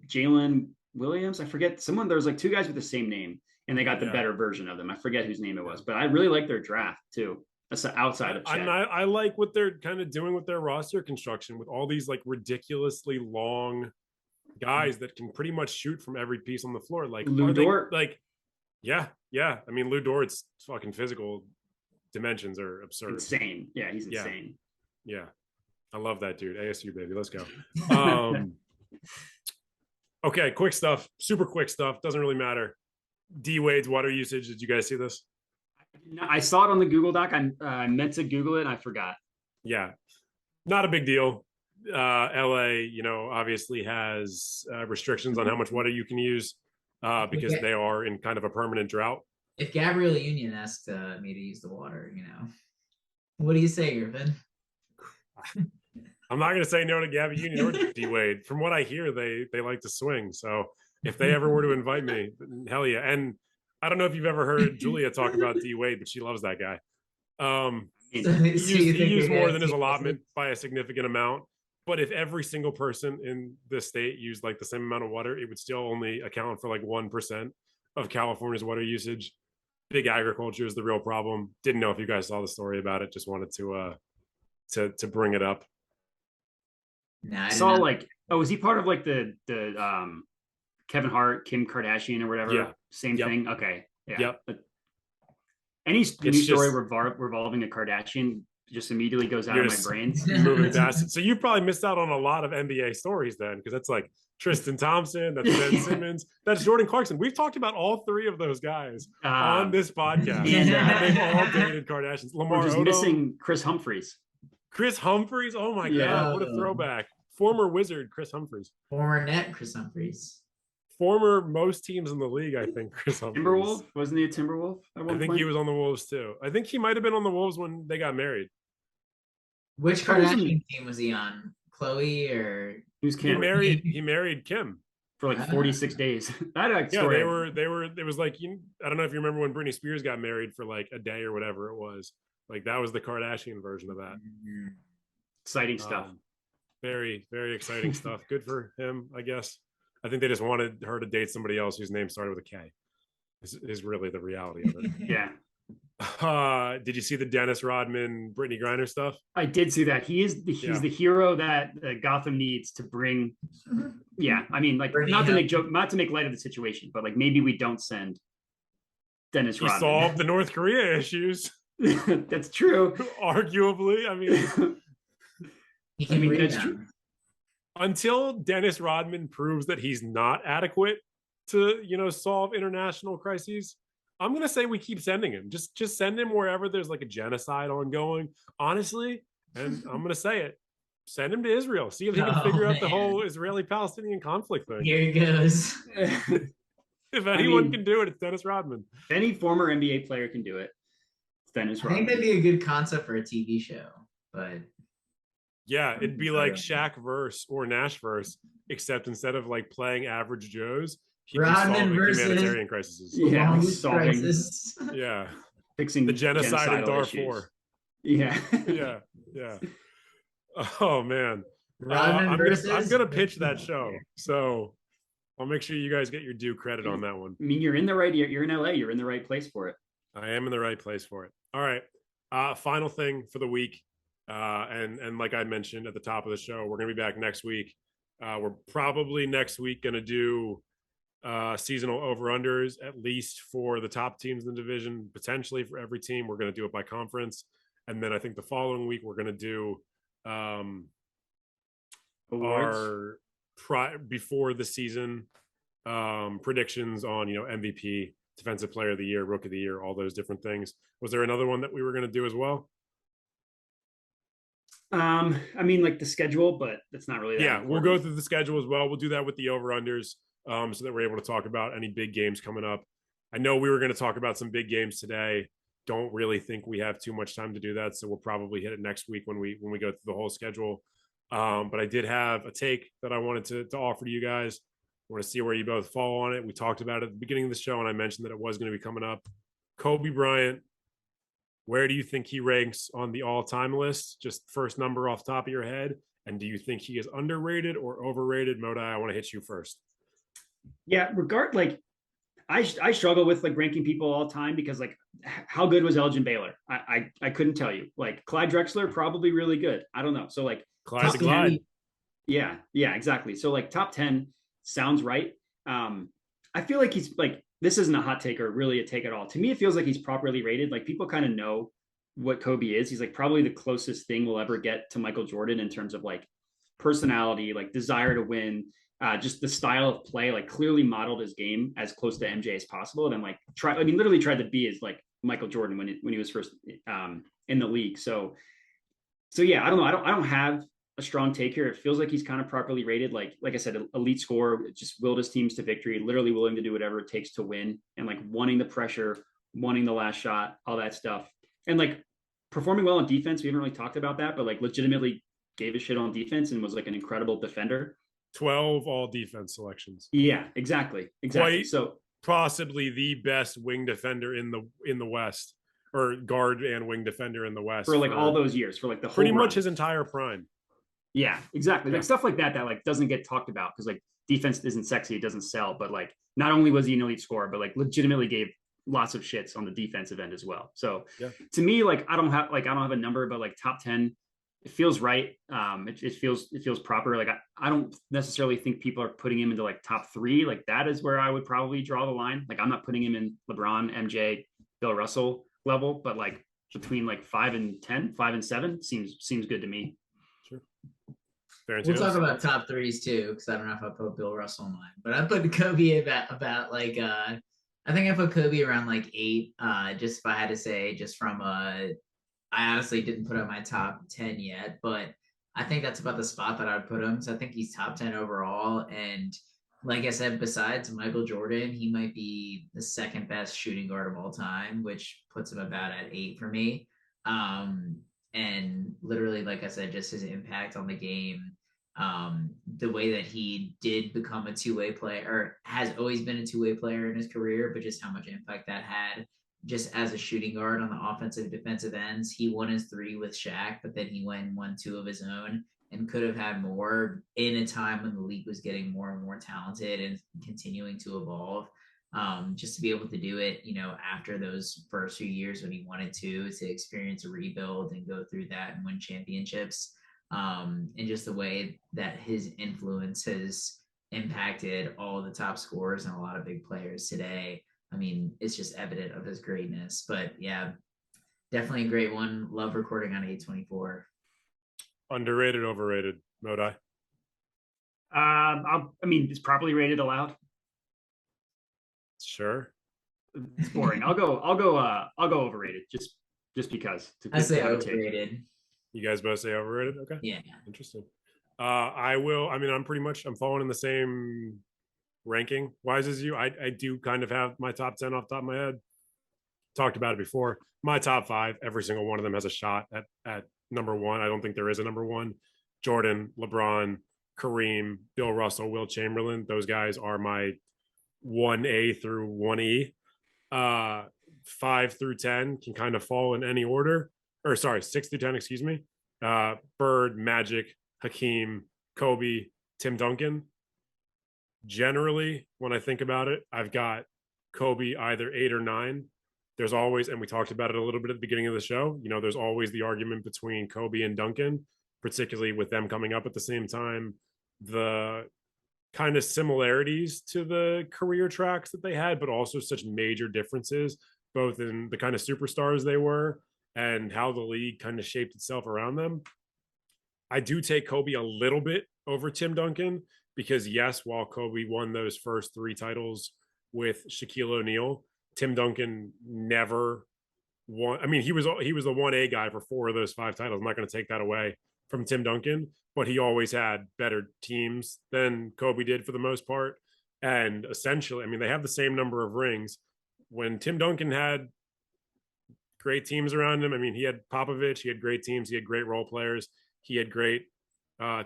Jalen Williams. I forget someone. There's like two guys with the same name, and they got the better version of them. I forget whose name it was, but I really like their draft too. That's outside of Chet. I like what they're kind of doing with their roster construction with all these like ridiculously long guys that can pretty much shoot from every piece on the floor. Like Lou Dort. Yeah. I mean, Lou Dort's fucking physical dimensions are absurd. Insane. Yeah, he's insane. Yeah. I love that dude. ASU baby. Let's go. Okay, quick stuff. Super quick stuff. Doesn't really matter. D Wade's water usage. Did you guys see this? I saw it on the Google Doc. I meant to Google it and I forgot. Yeah. Not a big deal. LA, obviously has restrictions on how much water you can use because they are in kind of a permanent drought. If Gabrielle Union asked me to use the water, what do you say, Irvin? I'm not going to say no to Gabby Union or D Wade. From what I hear, they like to swing. So if they ever were to invite me, hell yeah. And I don't know if you've ever heard Julia talk about D Wade, but she loves that guy. He used more than his allotment by a significant amount. But if every single person in the state used like the same amount of water, it would still only account for like 1% of California's water usage. Big agriculture is the real problem. Didn't know if you guys saw the story about it. Just wanted to bring it up. No, I saw was he part of like the Kevin Hart, Kim Kardashian or whatever? Yeah. Same thing. Okay. Yeah. Yep. But any news story revolving a Kardashian just immediately goes out of my brain. Moving fast. So you probably missed out on a lot of NBA stories then, because that's like Tristan Thompson, that's Ben Simmons, that's Jordan Clarkson. We've talked about all three of those guys on this podcast. They've all dated Kardashians. Lamar We're just Odom, missing Chris Humphries. Chris Humphries. Oh my God, what a throwback! Former Wizard Chris Humphries. Former net Chris Humphries. former most teams in the league, I think. Chris Humphries. Timberwolf, wasn't he a Timberwolf at one I think point? he was on the Wolves too. I think he might have been on the Wolves when they got married. Which That wasn't- Kardashian team was he on? Chloe or He was He Kim married Kim. for like 46 days. That Yeah, story. they were. It was like I don't know if you remember when Britney Spears got married for like a day or whatever it was. Like that was the Kardashian version of that. Exciting stuff. Very, very exciting stuff. Good for him, I guess. I think they just wanted her to date somebody else whose name started with a K. Is really the reality of it. Yeah. Did you see the Dennis Rodman, Brittany Griner stuff? I did see that. He's the hero that Gotham needs to bring. Yeah, I mean, like not to make light of the situation, but like maybe we don't send Dennis He Rodman. solved the North Korea issues. That's true. Arguably, I mean, That's true. Until Dennis Rodman proves that he's not adequate to, solve international crises, I'm gonna say we keep sending him. Just send him wherever there's like a genocide ongoing. Honestly, and I'm gonna say it. Send him to Israel. See if he can figure out the whole Israeli-Palestinian conflict thing. Here he goes. If anyone can do it, it's Dennis Rodman. If any former NBA player can do it, it's Dennis Rodman. I think that'd be a good concept for a TV show, but yeah, it'd be like Shaq verse or Nash verse, except instead of like playing average Joes, he'd be solving humanitarian crises. Yeah, solving. Yeah, fixing the genocide in Issues. Darfur. Yeah, yeah. Oh man, I'm gonna pitch that show, so I'll make sure you guys get your due credit on that one. I mean, you're in LA, you're in the right place for it. I am in the right place for it. All right, final thing for the week, and like I mentioned at the top of the show, we're gonna be back next week. We're probably next week gonna do seasonal over-unders, at least for the top teams in the division, potentially for every team. We're gonna do it by conference, and then I think the following week we're gonna do our before the season predictions on MVP, defensive player of the year, rookie of the year, all those different things. Was there another one that we were going to do as well? I mean, like the schedule, but that's not really that important. We'll go through the schedule as well. We'll do that with the over-unders so that we're able to talk about any big games coming up. I know we were going to talk about some big games today. Don't really think we have too much time to do that, so we'll probably hit it next week when we go through the whole schedule. But I did have a take that I wanted to offer to you guys. I want to see where you both fall on it. We talked about it at the beginning of the show, and I mentioned that it was going to be coming up. Kobe Bryant, where do you think he ranks on the all-time list? Just first number off the top of your head. And do you think he is underrated or overrated? Modi, I want to hit you first. Yeah, I struggle with like ranking people all the time because like how good was Elgin Baylor? I couldn't tell you. Like Clyde Drexler, probably really good. I don't know. So like Clyde's Clyde. Yeah, exactly. So like top 10 sounds right. I feel like he's like, this isn't a hot take or really a take at all. To me, it feels like he's properly rated. Like people kind of know what Kobe is. He's like probably the closest thing we'll ever get to Michael Jordan in terms of like personality, like desire to win. Just the style of play, like clearly modeled his game as close to MJ as possible. And like literally tried to be as like Michael Jordan when he was first in the league. So yeah, I don't know. I don't have a strong take here. It feels like he's kind of properly rated. Like I said, elite scorer, just willed his teams to victory, literally willing to do whatever it takes to win, and like wanting the pressure, wanting the last shot, all that stuff. And like performing well on defense. We haven't really talked about that, but like legitimately gave a shit on defense and was like an incredible defender. 12 all defense selections. Yeah, exactly. Quite so possibly the best wing defender in the West, or guard and wing defender in the West for like all those years, for like the whole pretty run. much his entire prime. Yeah, exactly. Like stuff like that like doesn't get talked about because like defense isn't sexy, it doesn't sell. But like not only was he an elite scorer, but like legitimately gave lots of shits on the defensive end as well. So to me, like I don't have a number, but like top 10. It feels right. It feels proper. Like I don't necessarily think people are putting him into like top 3. Like that is where I would probably draw the line. Like I'm not putting him in LeBron, MJ, Bill Russell level, but like between like 5 and 10, 5 and 7 seems good to me. Sure. We'll talk about top 3s too, because I don't know if I put Bill Russell in mine, but I put Kobe about like I think I put Kobe around like 8. Just if I had to say, just from I honestly didn't put on my top 10 yet, but I think that's about the spot that I would put him. So I think he's top 10 overall. And like I said, besides Michael Jordan, he might be the second best shooting guard of all time, which puts him about at 8 for me. Um, and literally, like I said, just his impact on the game, the way that he did become a two-way player, or has always been a two-way player in his career, but just how much impact that had just as a shooting guard on the offensive defensive ends. He won his 3 with Shaq, but then he went and won 2 of his own and could have had more in a time when the league was getting more and more talented and continuing to evolve. Just to be able to do it, after those first few years when he wanted to experience a rebuild and go through that and win championships, and just the way that his influence has impacted all the top scorers and a lot of big players today. I mean, it's just evident of his greatness. But yeah, definitely a great one. Love recording on 824. Underrated, overrated, Modi? I mean, it's properly rated allowed. Sure. It's boring. I'll go overrated just because. I say overrated. You guys both say overrated? Okay. Yeah. Interesting. I'm following in the same ranking wise as you. I do kind of have my top 10 off the top of my head. Talked about it before. My top 5, every single one of them has a shot at number 1. I don't think there is a number 1. Jordan, LeBron, Kareem, Bill Russell, Will Chamberlain. Those guys are my 1A through 1E. 5 through 10 can kind of fall in any order. 6 through 10, excuse me. Bird, Magic, Hakeem, Kobe, Tim Duncan. Generally, when I think about it, I've got Kobe either 8 or 9. There's always, and we talked about it a little bit at the beginning of the show, there's always the argument between Kobe and Duncan, particularly with them coming up at the same time. The kind of similarities to the career tracks that they had, but also such major differences, both in the kind of superstars they were and how the league kind of shaped itself around them. I do take Kobe a little bit over Tim Duncan because, yes, while Kobe won those first 3 titles with Shaquille O'Neal, Tim Duncan never won. I mean, he was the 1A guy for 4 of those 5 titles. I'm not going to take that away from Tim Duncan, but he always had better teams than Kobe did for the most part. And essentially, I mean, they have the same number of rings. When Tim Duncan had great teams around him, I mean, he had Popovich, he had great teams, he had great role players, he had great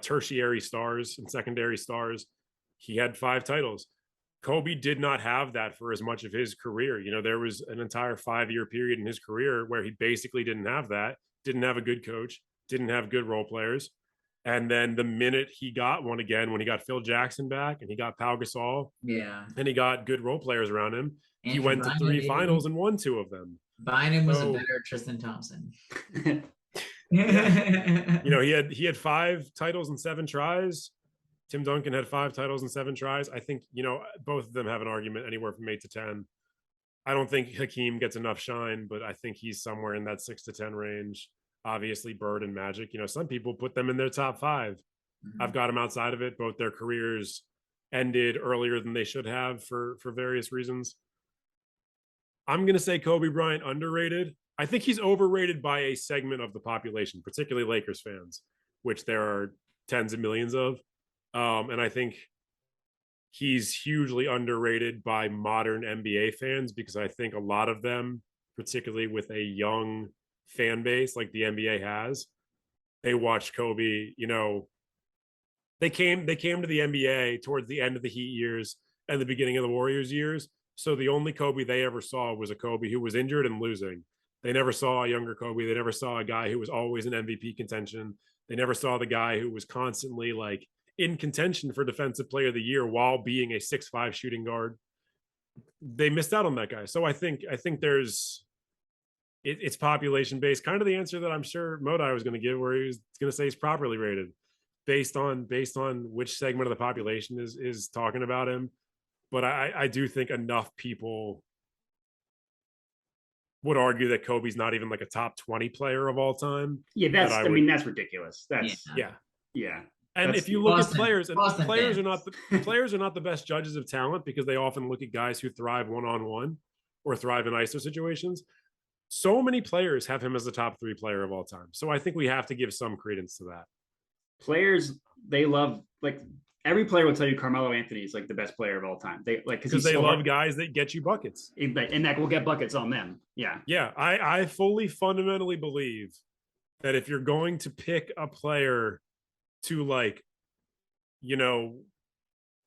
tertiary stars and secondary stars. He had 5 titles. Kobe did not have that for as much of his career. There was an entire 5-year period in his career where he basically didn't have that, didn't have a good coach, didn't have good role players. And then the minute he got one again, when he got Phil Jackson back and he got Pau Gasol, and he got good role players around him, he went to 3 finals and won 2 of them. Bynum was a better Tristan Thompson. He had 5 titles and 7 tries. Tim Duncan had 5 titles and 7 tries. I think, both of them have an argument anywhere from 8 to 10. I don't think Hakeem gets enough shine, but I think he's somewhere in that 6 to 10 range. Obviously, Bird and Magic, some people put them in their top 5. Mm-hmm. I've got them outside of it. Both their careers ended earlier than they should have for various reasons. I'm going to say Kobe Bryant underrated. I think he's overrated by a segment of the population, particularly Lakers fans, which there are tens of millions of. And I think he's hugely underrated by modern NBA fans because I think a lot of them, particularly with a young fan base like the NBA has, they watched Kobe, they came to the NBA towards the end of the Heat years and the beginning of the Warriors years. So the only Kobe they ever saw was a Kobe who was injured and losing. They never saw a younger Kobe. They never saw a guy who was always in MVP contention. They never saw the guy who was constantly in contention for Defensive Player of the Year while being a 6'5" shooting guard. They missed out on that guy. So I think there's it's population based, kind of the answer that I'm sure Modi was going to give, where he was going to say he's properly rated based on which segment of the population is talking about him. But I do think enough people would argue that Kobe's not even a top 20 player of all time. Yeah, that's ridiculous. That's yeah. And if you look at players, and players are not the best judges of talent because they often look at guys who thrive one-on-one or thrive in ISO situations. So many players have him as the top 3 player of all time. So I think we have to give some credence to that. Players, they love every player will tell you Carmelo Anthony is like the best player of all time. They like because they love guys that get you buckets, and that will get buckets on them. Yeah, yeah. I fully fundamentally believe that if you're going to pick a player to like, you know,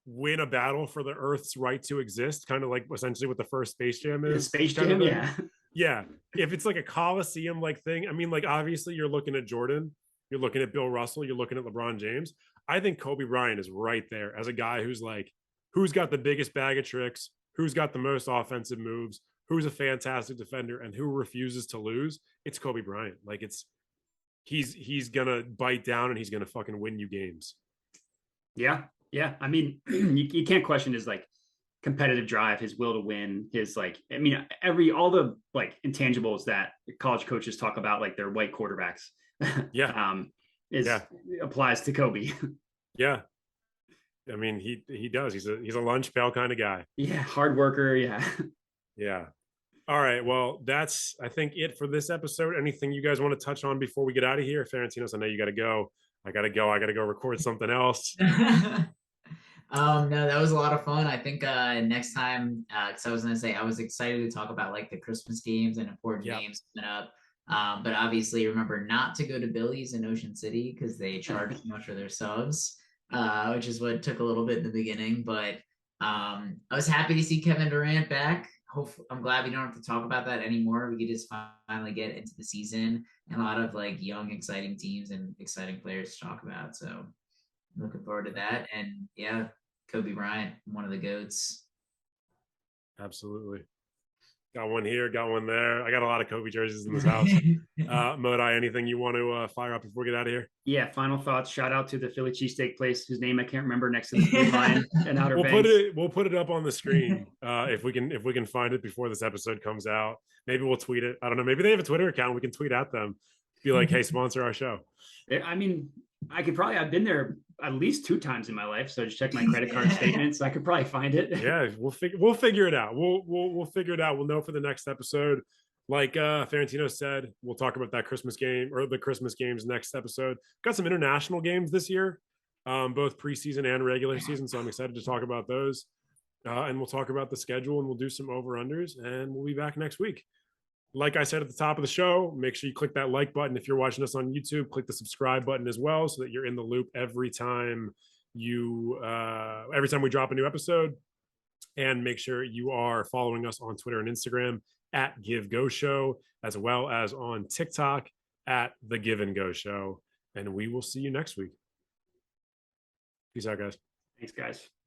win a battle for the Earth's right to exist, kind of like essentially what the first Space Jam is. Space Jam, yeah. Yeah. If it's like a Coliseum like thing, I mean, like obviously you're looking at Jordan, you're looking at Bill Russell, you're looking at LeBron James. I think Kobe Bryant is right there as a guy who's like, who's got the biggest bag of tricks, who's got the most offensive moves, who's a fantastic defender, and who refuses to lose. It's Kobe Bryant. Like he's gonna bite down and he's gonna fucking win you games. Yeah. I mean, you can't question his like competitive drive, his will to win, his like, I mean, all the like intangibles that college coaches talk about, like their white quarterbacks. Yeah. Applies to Kobe. Yeah. I mean, he does. He's a lunch pail kind of guy. Yeah, hard worker. Yeah. Yeah. All right. Well, that's I think it for this episode. Anything you guys want to touch on before we get out of here? Ferentinos, I know you got to go. I got to go record something else. No, that was a lot of fun. I think next time, because I was gonna say I was excited to talk about like the Christmas games and important games coming up. But obviously remember not to go to Billy's in Ocean City because they charge too much for their subs, which is what took a little bit in the beginning. But I was happy to see Kevin Durant back. I'm glad we don't have to talk about that anymore. We could just finally get into the season and a lot of like young, exciting teams and exciting players to talk about. So I'm looking forward to that. And yeah, Kobe Bryant, one of the GOATs. Absolutely. Got one here, got one there. I got a lot of Kobe jerseys in this house. Modai, anything you want to fire up before we get out of here? Yeah, final thoughts. Shout out to the Philly cheesesteak place whose name I can't remember, next to the food line in Outer Banks. We'll put it up on the screen if we can find it before this episode comes out. Maybe we'll tweet it. I don't know. Maybe they have a Twitter account. We can tweet at them. Be like, hey, sponsor our show. I mean, I've been there at least 2 times in my life, so just check my credit card statements. I could probably find it. Yeah, we'll figure it out. We'll figure it out. We'll know for the next episode. Like Ferentino said, we'll talk about that Christmas game or the Christmas games next episode. Got some international games this year, both preseason and regular season, so I'm excited to talk about those. And we'll talk about the schedule and we'll do some over-unders, and we'll be back next week. Like I said at the top of the show, make sure you click that like button. If you're watching us on YouTube, click the subscribe button as well so that you're in the loop every time we drop a new episode. And make sure you are following us on Twitter and Instagram at Give Go Show, as well as on TikTok at The Give and Go Show. And we will see you next week. Peace out, guys. Thanks, guys.